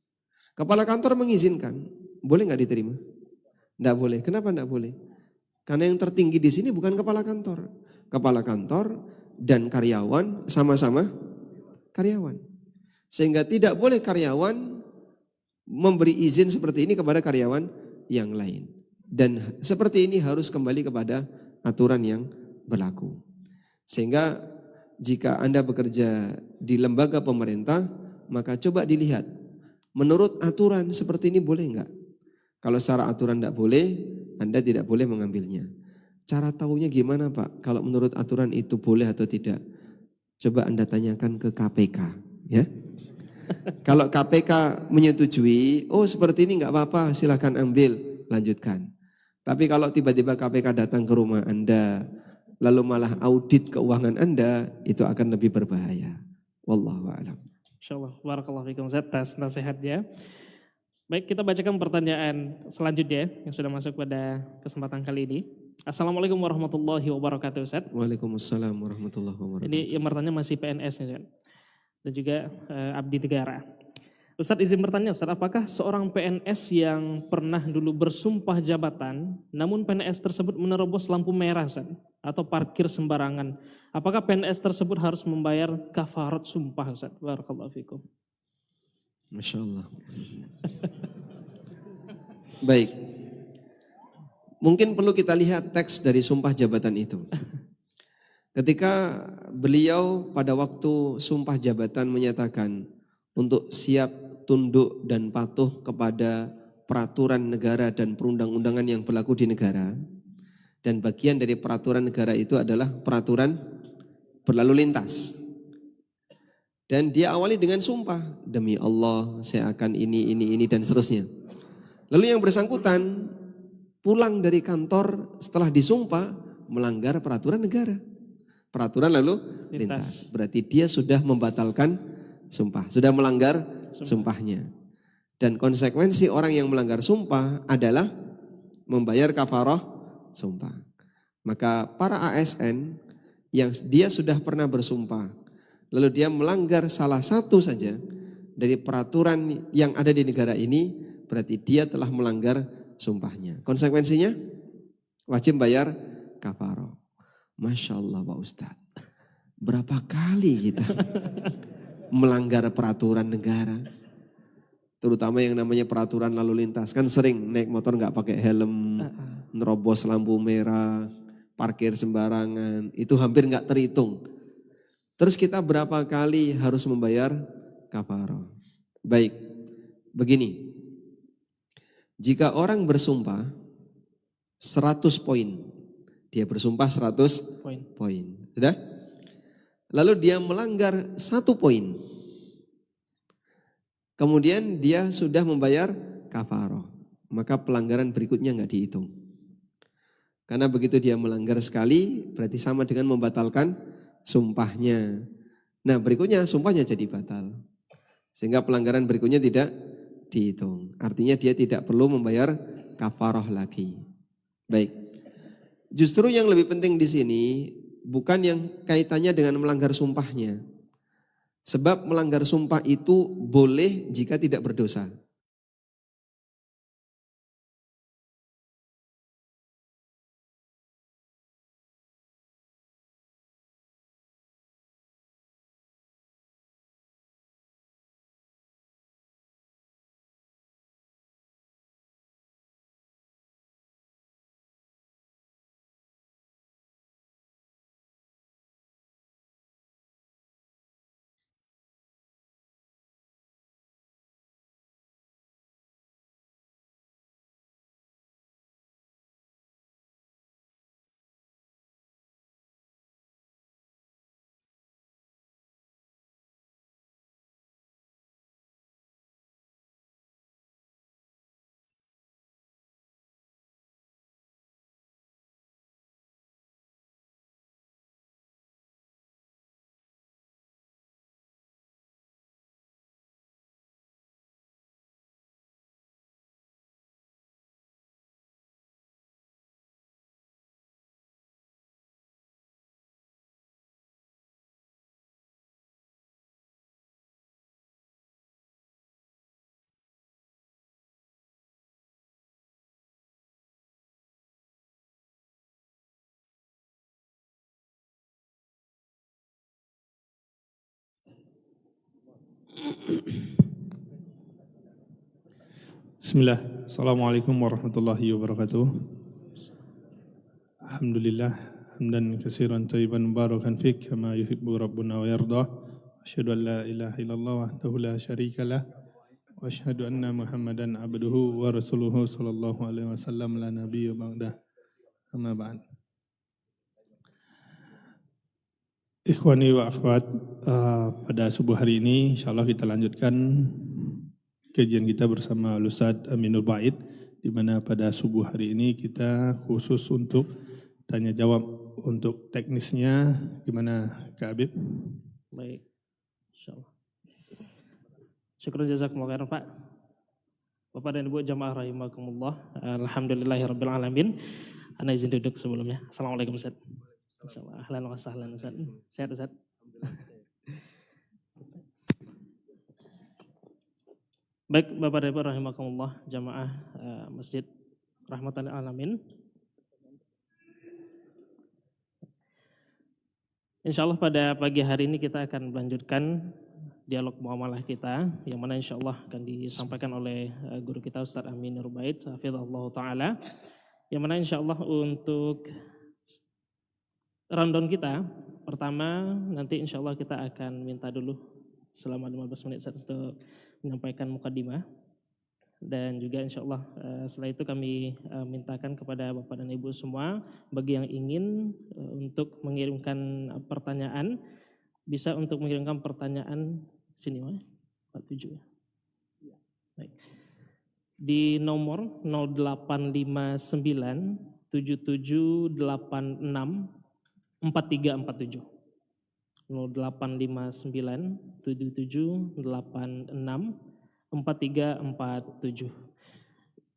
Kepala kantor mengizinkan. Boleh nggak diterima? Nggak boleh. Kenapa nggak boleh? Karena yang tertinggi di sini bukan kepala kantor. Kepala kantor dan karyawan sama-sama karyawan. Sehingga tidak boleh karyawan memberi izin seperti ini kepada karyawan yang lain. Dan seperti ini harus kembali kepada aturan yang berlaku. Sehingga jika Anda bekerja di lembaga pemerintah, maka coba dilihat. Menurut aturan seperti ini boleh enggak? Kalau secara aturan tidak boleh, Anda tidak boleh mengambilnya. Cara tahunya gimana Pak? Kalau menurut aturan itu boleh atau tidak? Coba Anda tanyakan ke KPK. Ya. Kalau KPK menyetujui, oh seperti ini enggak apa-apa, silakan ambil, lanjutkan. Tapi kalau tiba-tiba KPK datang ke rumah Anda, lalu malah audit keuangan Anda, itu akan lebih berbahaya. Wallahu a'lam.
Insyaallah, barakallahu fikum Ustaz atas nasihatnya. Baik, kita bacakan pertanyaan selanjutnya yang sudah masuk pada kesempatan kali ini. Assalamualaikum warahmatullahi wabarakatuh Ustaz.
Waalaikumsalam warahmatullahi wabarakatuh.
Ini yang bertanya masih PNS Ustaz. Dan juga abdi negara. Ustaz izin bertanya Ustaz, apakah seorang PNS yang pernah dulu bersumpah jabatan, namun PNS tersebut menerobos lampu merah Ustaz, atau parkir sembarangan, apakah PNS tersebut harus membayar kafarat sumpah Ustaz? Barakallahu fikum.
Masya Allah. Baik. Mungkin perlu kita lihat teks dari sumpah jabatan itu. Ketika beliau pada waktu sumpah jabatan menyatakan untuk siap tunduk dan patuh kepada peraturan negara dan perundang-undangan yang berlaku di negara. Dan bagian dari peraturan negara itu adalah peraturan berlalu lintas. Dan dia awali dengan sumpah, demi Allah saya akan ini dan seterusnya. Lalu yang bersangkutan pulang dari kantor setelah disumpah melanggar peraturan negara. peraturan lalu lintas. Berarti dia sudah membatalkan sumpah, sudah melanggar sumpahnya. Dan konsekuensi orang yang melanggar sumpah adalah membayar kafarah sumpah. Maka para ASN yang dia sudah pernah bersumpah, lalu dia melanggar salah satu saja dari peraturan yang ada di negara ini, berarti dia telah melanggar sumpahnya. Konsekuensinya wajib bayar kafarah. Masya Allah Pak Ustadz, berapa kali kita melanggar peraturan negara, terutama yang namanya peraturan lalu lintas. Kan sering naik motor nggak pakai helm, nerobos lampu merah, parkir sembarangan, itu hampir nggak terhitung. Terus kita berapa kali harus membayar kafarah? Baik, begini, jika orang bersumpah 100 poin, dia bersumpah 100 poin, sudah? Lalu dia melanggar 1 poin, kemudian dia sudah membayar kafarah, maka pelanggaran berikutnya nggak dihitung. Karena begitu dia melanggar sekali, berarti sama dengan membatalkan sumpahnya. Nah berikutnya sumpahnya jadi batal. Sehingga pelanggaran berikutnya tidak dihitung. Artinya dia tidak perlu membayar kafarah lagi. Baik. Justru yang lebih penting di sini bukan yang kaitannya dengan melanggar sumpahnya. Sebab melanggar sumpah itu boleh jika tidak berdosa.
Bismillah. Assalamualaikum warahmatullahi wabarakatuh. Alhamdulillah. Hamdan katsiran thayyiban mubarakan fik kama yuhibbu rabbuna wa yarda. Asyhadu an la ilaha illallah wahdahu la syarikalah wa asyhadu anna Muhammadan abduhu wa rasuluhu sallallahu alaihi wasallam la nabiyya ba'dah. Amma ba'd. Ikhwani wa akhwat, pada subuh hari ini insyaallah kita lanjutkan kajian kita bersama Ustadz Aminur Bait, di mana pada subuh hari ini kita khusus untuk tanya jawab. Untuk teknisnya gimana Kak Habib?
Baik, insyaallah. Syukur jazakumullah khairan Pak. Bapak dan Ibu jamaah rahimakumullah. Alhamdulillahirabbil alamin. Ana izin duduk sebelumnya. Assalamualaikum Ustaz. Insyaallah ahlan wa sahlan Ustaz. Sehat Ustaz? Baik Bapak dan Ibu rahimakumullah, jamaah Masjid Rahmatan Alamin. Insyaallah pada pagi hari ini kita akan melanjutkan dialog muamalah kita, yang mana insyaallah akan disampaikan oleh guru kita Ustadz Aminur Bait, hafizahullah ta'ala, yang mana insyaallah untuk rundown kita, pertama nanti insyaallah kita akan minta dulu selama 15 menit untuk menyampaikan mukadimah, dan juga insyaallah setelah itu kami mintakan kepada Bapak dan Ibu semua, bagi yang ingin untuk mengirimkan pertanyaan, bisa untuk mengirimkan pertanyaan sini 47 ya. Baik. Di nomor 0859 7786 4347. 0859 77 86 4347.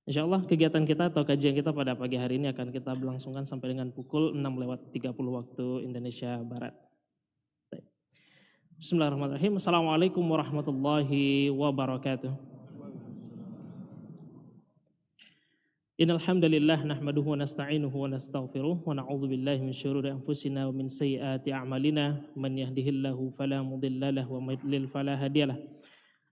Insya Allah kegiatan kita atau kajian kita pada pagi hari ini akan kita berlangsungkan sampai dengan pukul 6:30 waktu Indonesia Barat. Bismillahirrahmanirrahim. Assalamualaikum warahmatullahi wabarakatuh. Innal hamdalillah nahmaduhu wa nasta'inuhu wa nastaghfiruh wa na'udzu billahi min syururi anfusina wa min sayyiati a'malina man yahdihillahu fala mudilla lahu wa may yudlil fala hadiyalah.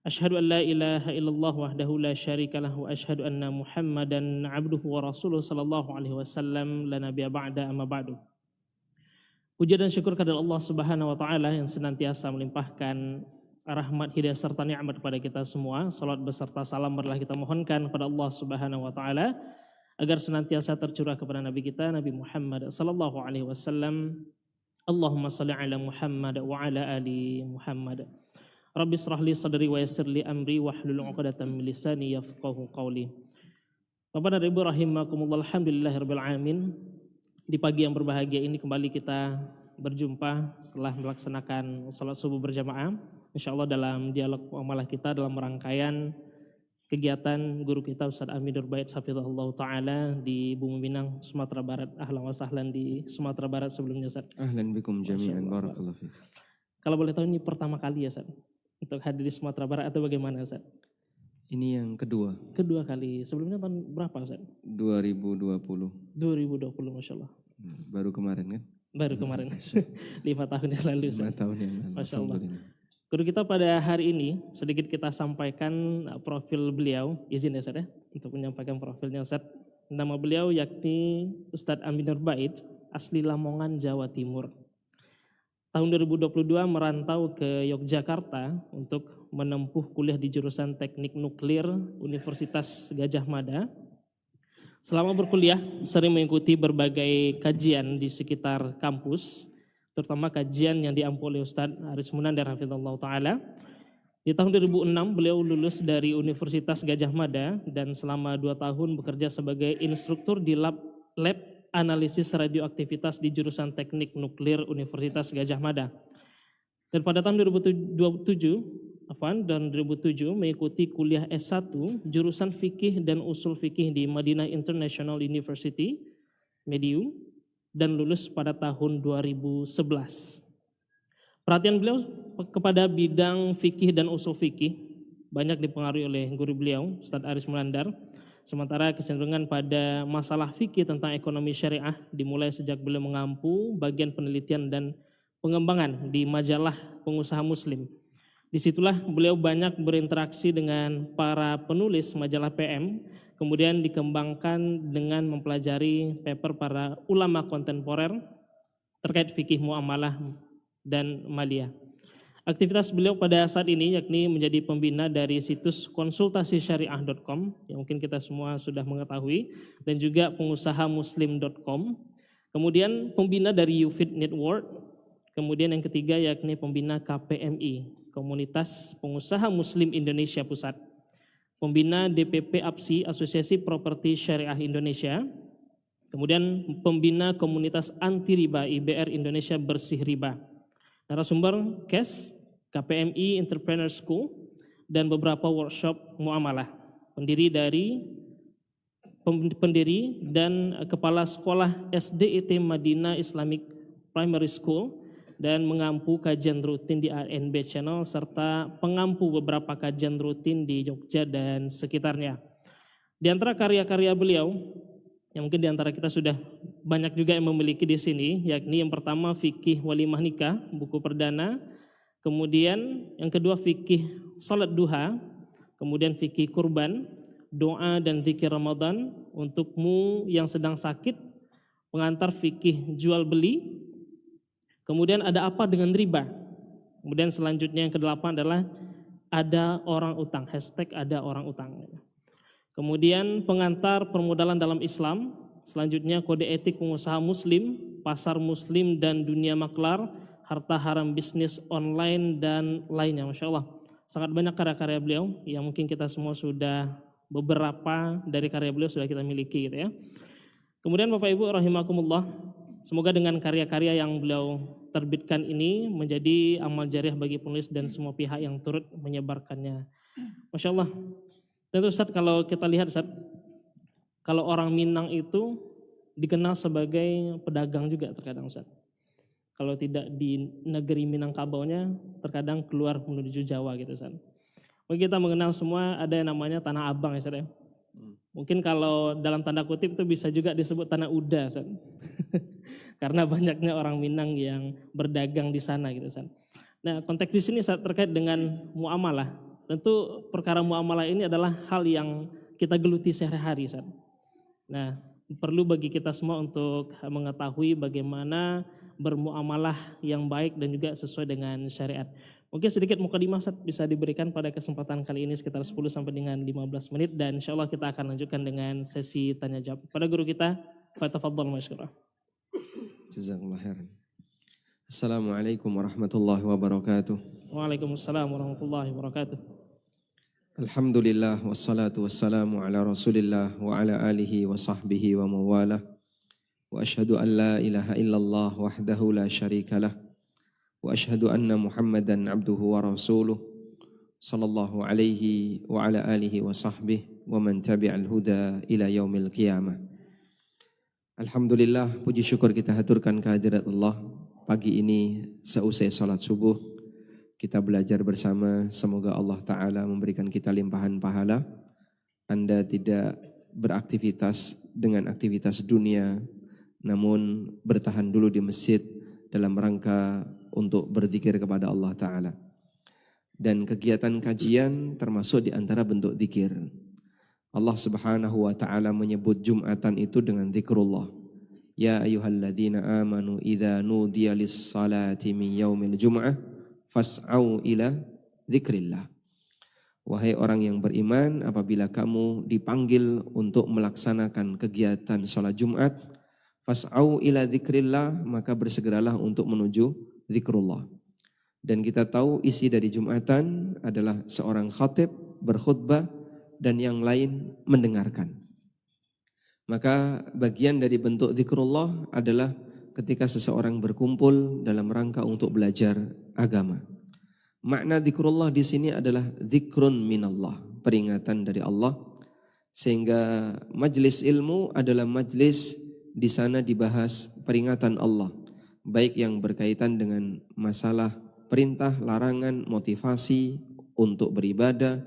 Asyhadu an la ilaha illallah wahdahu la syarikalah wa asyhadu anna Muhammadan 'abduhu wa rasuluhu sallallahu alaihi wasallam la nabiyya ba'da amma ba'du. Puja dan syukur kepada Allah Subhanahu wa taala yang senantiasa melimpahkan rahmat, hidayah serta nikmat kepada kita semua. Salat beserta salam marilah kita mohonkan kepada Allah Subhanahu wa taala agar senantiasa tercurah kepada Nabi kita Nabi Muhammad sallallahu alaihi wasallam. Allahumma shalli ala Muhammad wa ala ali Muhammad. Rabbi shrah li sadri wa yassir li amri wahlul 'uqdatam min lisani yafqahu qawli. Bapak dan Ibu rahimakumullah, alhamdulillahirabbil alamin. Di pagi yang berbahagia ini kembali kita berjumpa setelah melaksanakan salat subuh berjamaah. Insyaallah dalam dialog muamalah kita dalam rangkaian kegiatan guru kita Ustaz Amin Nurbait hafizahullah taala di Bumi Minang, Sumatera Barat. Ahlan wa sahlan di Sumatera Barat sebelumnya Ustaz.
Ahlan bikum jami'an, barakallahu fiik.
Kalau boleh tahu ini pertama kali ya Ustaz untuk hadir di Sumatera Barat atau bagaimana Ustaz?
Ini yang kedua.
Kedua kali. Sebelumnya tahun berapa Ustaz?
2020.
2020 Masya Allah.
Baru kemarin kan?
Baru kemarin. 5 tahun yang lalu Ustaz.
5 tahun yang lalu.
Masya Allah. Guru kita pada hari ini sedikit kita sampaikan profil beliau, izin ya Ustaz ya, untuk menyampaikan profilnya Ustaz. Nama beliau yakni Ustadz Amin Nurbait, asli Lamongan, Jawa Timur. Tahun 2022 merantau ke Yogyakarta untuk menempuh kuliah di jurusan Teknik Nuklir Universitas Gadjah Mada. Selama berkuliah sering mengikuti berbagai kajian di sekitar kampus, terutama kajian yang diampu oleh Ustadz Aris Munandar hafizallahu taala. Di tahun 2006 beliau lulus dari Universitas Gadjah Mada dan selama 2 tahun bekerja sebagai instruktur di lab analisis radioaktivitas di jurusan Teknik Nuklir Universitas Gadjah Mada. Dan pada tahun 2007 mengikuti kuliah S1 jurusan fikih dan usul fikih di Madinah International University, Medium, dan lulus pada tahun 2011. Perhatian beliau kepada bidang fikih dan usul fikih banyak dipengaruhi oleh guru beliau, Ustadz Aris Munandar. Sementara kecenderungan pada masalah fikih tentang ekonomi syariah dimulai sejak beliau mengampu bagian penelitian dan pengembangan di majalah Pengusaha Muslim. Disitulah beliau banyak berinteraksi dengan para penulis majalah PM, kemudian dikembangkan dengan mempelajari paper para ulama kontemporer terkait fikih muamalah dan maliyah. Aktivitas beliau pada saat ini yakni menjadi pembina dari situs konsultasisyariah.com yang mungkin kita semua sudah mengetahui, dan juga pengusahamuslim.com, kemudian pembina dari UFIT Network, kemudian yang ketiga yakni pembina KPMI, Komunitas Pengusaha Muslim Indonesia Pusat, pembina DPP APSI, Asosiasi Properti Syariah Indonesia, kemudian pembina Komunitas Anti Riba IBR Indonesia Bersih Riba, narasumber KES, KPMI Entrepreneur School, dan beberapa workshop muamalah, pendiri dan kepala sekolah SDIT Madinah Islamic Primary School, dan mengampu kajian rutin di ANB Channel, serta pengampu beberapa kajian rutin di Jogja dan sekitarnya. Di antara karya-karya beliau, yang mungkin di antara kita sudah banyak juga yang memiliki di sini, yakni yang pertama Fikih Walimah Nikah, buku perdana, kemudian yang kedua Fikih Salat Duha, kemudian Fikih Kurban, Doa dan Zikir Ramadan, Untukmu yang sedang sakit, pengantar Fikih Jual Beli, kemudian ada apa dengan riba. Kemudian selanjutnya yang ke-8 adalah ada orang utang, hashtag ada orang utang. Kemudian pengantar permodalan dalam Islam, selanjutnya kode etik pengusaha muslim, pasar muslim dan dunia maklar, harta haram bisnis online dan lainnya. Masya Allah, sangat banyak karya-karya beliau yang mungkin kita semua sudah, beberapa dari karya beliau sudah kita miliki gitu ya. Kemudian Bapak Ibu rahimakumullah, Semoga dengan karya-karya yang beliau terbitkan ini menjadi amal jariah bagi penulis dan semua pihak yang turut menyebarkannya. Masya Allah. Dan Ustaz, kalau kita lihat Ustaz, kalau orang Minang itu dikenal sebagai pedagang juga terkadang Ustaz. Kalau tidak di negeri Minangkabaunya, terkadang keluar menuju Jawa gitu Ustaz. Mungkin kita mengenal semua ada yang namanya Tanah Abang ya Ustaz ya. Mungkin kalau dalam tanda kutip itu bisa juga disebut Tanah Uda Ustaz. Karena banyaknya orang Minang yang berdagang di sana gitu Ustaz. Nah, konteks di sini Ustaz terkait dengan muamalah. Tentu perkara muamalah ini adalah hal yang kita geluti sehari-hari Ustaz. Nah, perlu bagi kita semua untuk mengetahui bagaimana bermuamalah yang baik dan juga sesuai dengan syariat. Mungkin sedikit mukadimah Ustaz bisa diberikan pada kesempatan kali ini sekitar 10 sampai dengan 15 menit dan insya Allah kita akan lanjutkan dengan sesi tanya jawab. Pada guru kita, fatafadhal masykurah.
Jazakallah khairan. Assalamualaikum warahmatullahi wabarakatuh.
Waalaikumsalam warahmatullahi wabarakatuh.
Alhamdulillah wassalatu wassalamu ala Rasulillah wa ala alihi wa sahbihi wa mawalah. Wa ashhadu an la ilaha illallah wahdahu la syarikalah. Wa ashhadu anna Muhammadan abduhu wa rasuluh sallallahu alaihi wa ala alihi wa sahbihi wa man tabi'al huda ila yaumil qiyamah. Alhamdulillah, puji syukur kita haturkan kehadirat Allah. Pagi ini seusai salat subuh kita belajar bersama, semoga Allah Ta'ala memberikan kita limpahan pahala. Anda tidak beraktivitas dengan aktivitas dunia, namun bertahan dulu di masjid dalam rangka untuk berzikir kepada Allah Ta'ala. Dan kegiatan kajian termasuk di antara bentuk zikir. Allah Subhanahu wa Ta'ala menyebut Jumatan itu dengan zikrullah. Ya ayyuhalladzina amanu idza nudiya lis-salati min yaumil jum'ah fas'au ila dzikrillah. Wahai orang yang beriman, apabila kamu dipanggil untuk melaksanakan kegiatan salat Jumat, fas'au ila dzikrillah, maka bersegeralah untuk menuju zikrullah. Dan kita tahu isi dari Jumatan adalah seorang khatib berkhutbah dan yang lain mendengarkan. Maka bagian dari bentuk zikrullah adalah ketika seseorang berkumpul dalam rangka untuk belajar agama. Makna zikrullah di sini adalah zikrun minallah, peringatan dari Allah. Sehingga majlis ilmu adalah majlis di sana dibahas peringatan Allah, baik yang berkaitan dengan masalah perintah, larangan, motivasi untuk beribadah,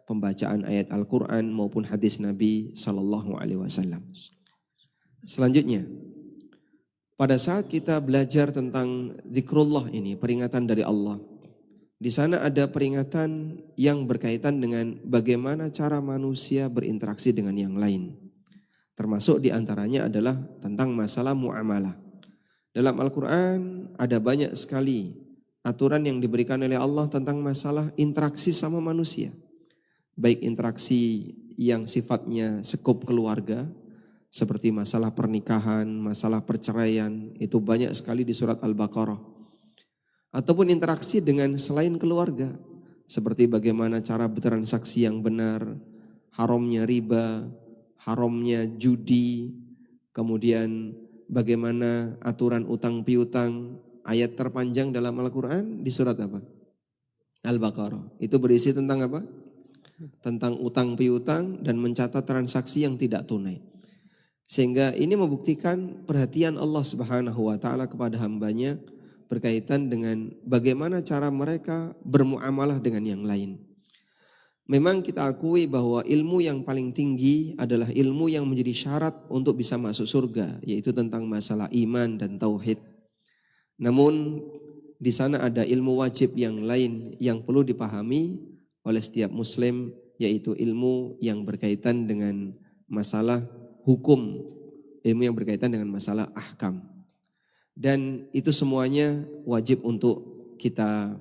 pembacaan ayat Al-Quran maupun hadis Nabi Sallallahu Alaihi Wasallam. Selanjutnya, pada saat kita belajar tentang zikrullah ini, peringatan dari Allah, di sana ada peringatan yang berkaitan dengan bagaimana cara manusia berinteraksi dengan yang lain. Termasuk di antaranya adalah tentang masalah muamalah. Dalam Al-Quran ada banyak sekali aturan yang diberikan oleh Allah tentang masalah interaksi sama manusia. Baik interaksi yang sifatnya sekup keluarga, seperti masalah pernikahan, masalah perceraian, itu banyak sekali di surat Al-Baqarah. Ataupun interaksi dengan selain keluarga, seperti bagaimana cara bertransaksi yang benar, haramnya riba, haramnya judi, kemudian bagaimana aturan utang piutang. Ayat terpanjang dalam Al-Quran di surat apa? Al-Baqarah. Itu berisi tentang apa? Tentang utang piutang dan mencatat transaksi yang tidak tunai. Sehingga ini membuktikan perhatian Allah Subhanahu wa Ta'ala kepada hambanya berkaitan dengan bagaimana cara mereka bermuamalah dengan yang lain. Memang kita akui bahwa ilmu yang paling tinggi adalah ilmu yang menjadi syarat untuk bisa masuk surga, yaitu tentang masalah iman dan tauhid. Namun di sana ada ilmu wajib yang lain yang perlu dipahami oleh setiap muslim, yaitu ilmu yang berkaitan dengan masalah hukum, ilmu yang berkaitan dengan masalah ahkam. Dan itu semuanya wajib untuk kita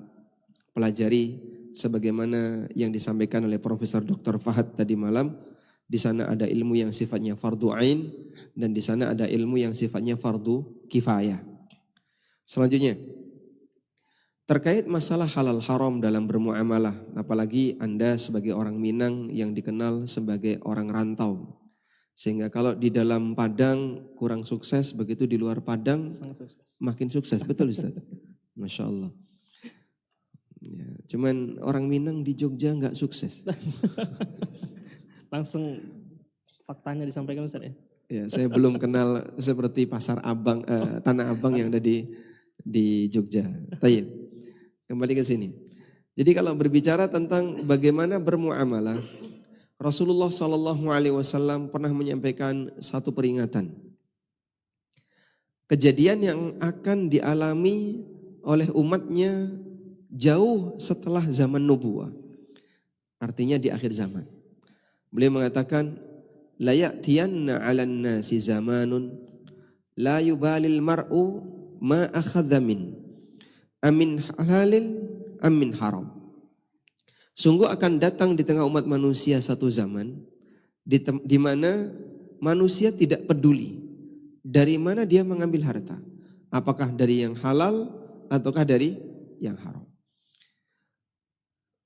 pelajari sebagaimana yang disampaikan oleh Profesor Dr. Fahad tadi malam. Di sana ada ilmu yang sifatnya fardu ain dan di sana ada ilmu yang sifatnya fardu kifayah. Selanjutnya, terkait masalah halal haram dalam bermuamalah, apalagi Anda sebagai orang Minang yang dikenal sebagai orang rantau. Sehingga kalau di dalam padang kurang sukses, begitu di luar padang
Sangat sukses.
makin sukses. Betul Ustaz? Masya Allah. Ya, cuman orang Minang di Jogja nggak sukses.
Langsung faktanya disampaikan Ustaz ya.
Ya, saya belum kenal seperti pasar Abang, Tanah Abang yang ada di Jogja. Tayyib. Kembali ke sini. Jadi kalau berbicara tentang bagaimana bermuamalah, Rasulullah SAW pernah menyampaikan satu peringatan. Kejadian yang akan dialami oleh umatnya jauh setelah zaman nubuwah. Artinya di akhir zaman. Beliau mengatakan, la ya'tiyanna 'alan nasi zamanun la yubalil mar'u ma akhadha amin halalil amin haram. Sungguh akan datang di tengah umat manusia satu zaman di mana manusia tidak peduli dari mana dia mengambil harta, apakah dari yang halal ataukah dari yang haram.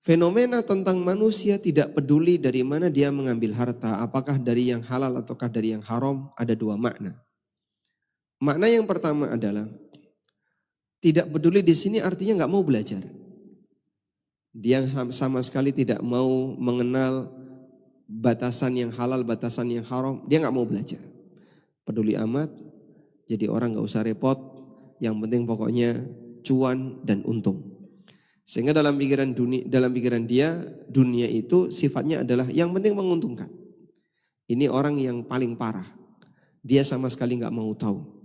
Fenomena tentang manusia tidak peduli dari mana dia mengambil harta, apakah dari yang halal ataukah dari yang haram, ada dua makna. Makna yang pertama adalah tidak peduli di sini artinya nggak mau belajar. Dia sama sekali tidak mau mengenal batasan yang halal, batasan yang haram. Dia nggak mau belajar. Peduli amat, jadi orang nggak usah repot. Yang penting pokoknya cuan dan untung. Sehingga dalam pikiran dia dunia itu sifatnya adalah yang penting menguntungkan. Ini orang yang paling parah. Dia sama sekali nggak mau tahu.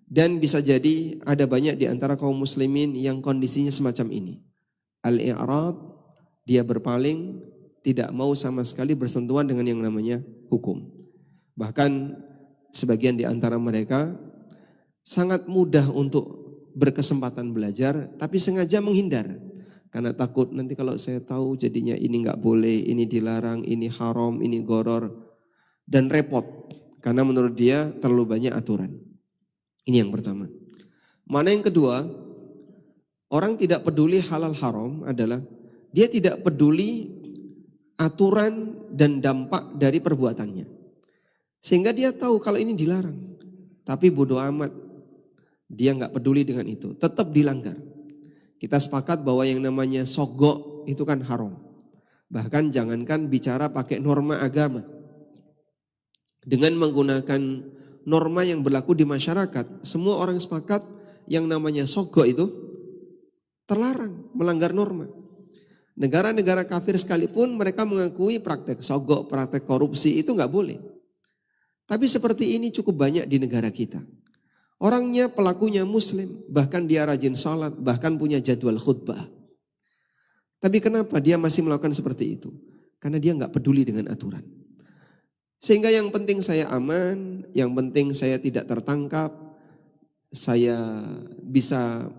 Dan bisa jadi ada banyak di antara kaum muslimin yang kondisinya semacam ini. Al-i'rad, dia berpaling, tidak mau sama sekali bersentuhan dengan yang namanya hukum. Bahkan sebagian di antara mereka sangat mudah untuk berkesempatan belajar, tapi sengaja menghindar. Karena takut nanti kalau saya tahu jadinya ini nggak boleh, ini dilarang, ini haram, ini goror. Dan repot, karena menurut dia terlalu banyak aturan. Ini yang pertama. Mana yang kedua, orang tidak peduli halal haram adalah dia tidak peduli aturan dan dampak dari perbuatannya. Sehingga dia tahu kalau ini dilarang. Tapi bodoh amat, dia nggak peduli dengan itu, tetap dilanggar. Kita sepakat bahwa yang namanya sogok itu kan haram. Bahkan jangankan bicara pakai norma agama. Dengan menggunakan norma yang berlaku di masyarakat, semua orang sepakat yang namanya sogok itu terlarang, melanggar norma. Negara-negara kafir sekalipun mereka mengakui praktek sogok, praktek korupsi itu nggak boleh. Tapi seperti ini cukup banyak di negara kita. Orangnya pelakunya muslim, bahkan dia rajin sholat, bahkan punya jadwal khutbah. Tapi kenapa dia masih melakukan seperti itu? Karena dia nggak peduli dengan aturan. Sehingga yang penting saya aman, yang penting saya tidak tertangkap, saya bisa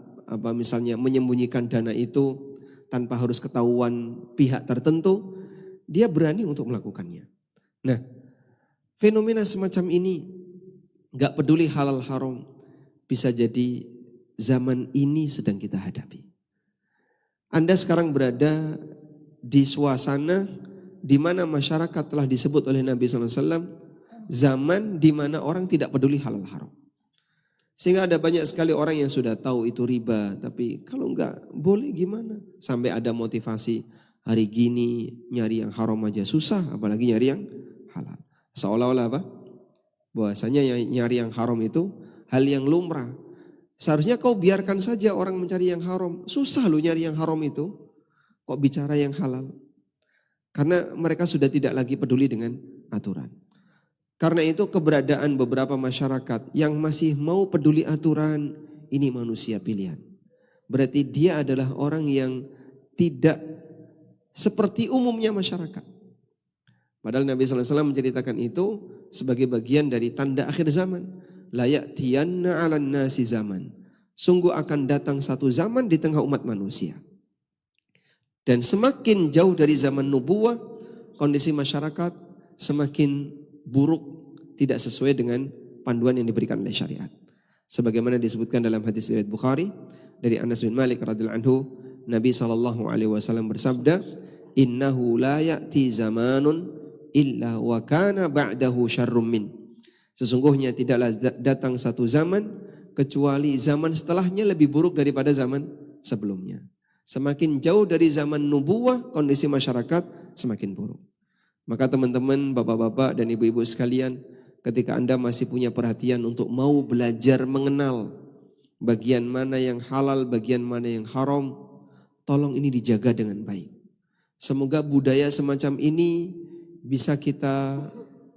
misalnya menyembunyikan dana itu tanpa harus ketahuan pihak tertentu, dia berani untuk melakukannya. Nah, fenomena semacam ini nggak peduli halal haram, bisa jadi zaman ini sedang kita hadapi. Anda sekarang berada di suasana di mana masyarakat telah disebut oleh Nabi SAW zaman di mana orang tidak peduli halal haram. Sehingga ada banyak sekali orang yang sudah tahu itu riba, tapi kalau enggak boleh gimana? Sampai ada motivasi hari gini nyari yang haram aja susah, apalagi nyari yang halal. Seolah-olah apa? Bahwasanya nyari yang haram itu hal yang lumrah. Seharusnya kau biarkan saja orang mencari yang haram. Susah lu nyari yang haram itu. Kok bicara yang halal? Karena mereka sudah tidak lagi peduli dengan aturan. Karena itu keberadaan beberapa masyarakat yang masih mau peduli aturan, ini manusia pilihan. Berarti dia adalah orang yang tidak seperti umumnya masyarakat. Padahal Nabi SAW menceritakan itu sebagai bagian dari tanda akhir zaman. La ya'tiyanna 'alan nasi zaman. Sungguh akan datang satu zaman di tengah umat manusia. Dan semakin jauh dari zaman nubuwah, kondisi masyarakat semakin buruk, tidak sesuai dengan panduan yang diberikan oleh syariat. Sebagaimana disebutkan dalam hadis riwayat Bukhari dari Anas bin Malik radhiyallahu anhu, Nabi SAW bersabda, "Innahu la ya'ti zamanun illa wa kana ba'dahu syarrum min. Sesungguhnya tidaklah datang satu zaman kecuali zaman setelahnya lebih buruk daripada zaman sebelumnya. Semakin jauh dari zaman nubuwah, kondisi masyarakat semakin buruk. Maka teman-teman, bapak-bapak dan ibu-ibu sekalian, ketika Anda masih punya perhatian untuk mau belajar mengenal bagian mana yang halal, bagian mana yang haram, tolong ini dijaga dengan baik. Semoga budaya semacam ini bisa kita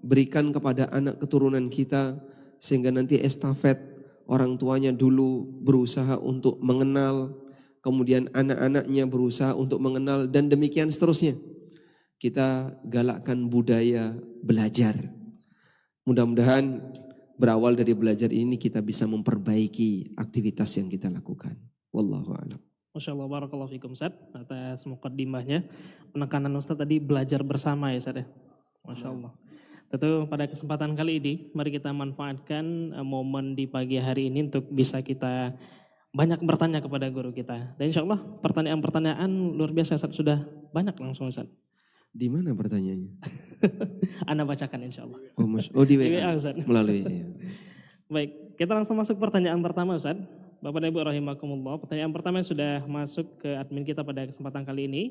berikan kepada anak keturunan kita, sehingga nanti estafet orang tuanya dulu berusaha untuk mengenal, kemudian anak-anaknya berusaha untuk mengenal, dan demikian seterusnya. Kita galakkan budaya belajar. Mudah-mudahan berawal dari belajar ini kita bisa memperbaiki aktivitas yang kita lakukan. Wallahu a'lam.
Masya Allah, barakallahu fikum Ustaz, atas muqaddimahnya. Penekanan Ustaz tadi belajar bersama ya Ustaz ya. Masya Allah. Tentu pada kesempatan kali ini, mari kita manfaatkan momen di pagi hari ini untuk bisa kita banyak bertanya kepada guru kita. Dan insya Allah pertanyaan-pertanyaan luar biasa Ustaz, sudah banyak langsung Ustaz.
Di mana pertanyaannya?
Anda bacakan insya Allah.
Di WA,
Ustaz.
melalui ya.
Baik, kita langsung masuk pertanyaan pertama Ustaz. Bapak dan Ibu rahimakumullah, pertanyaan pertama yang sudah masuk ke admin kita pada kesempatan kali ini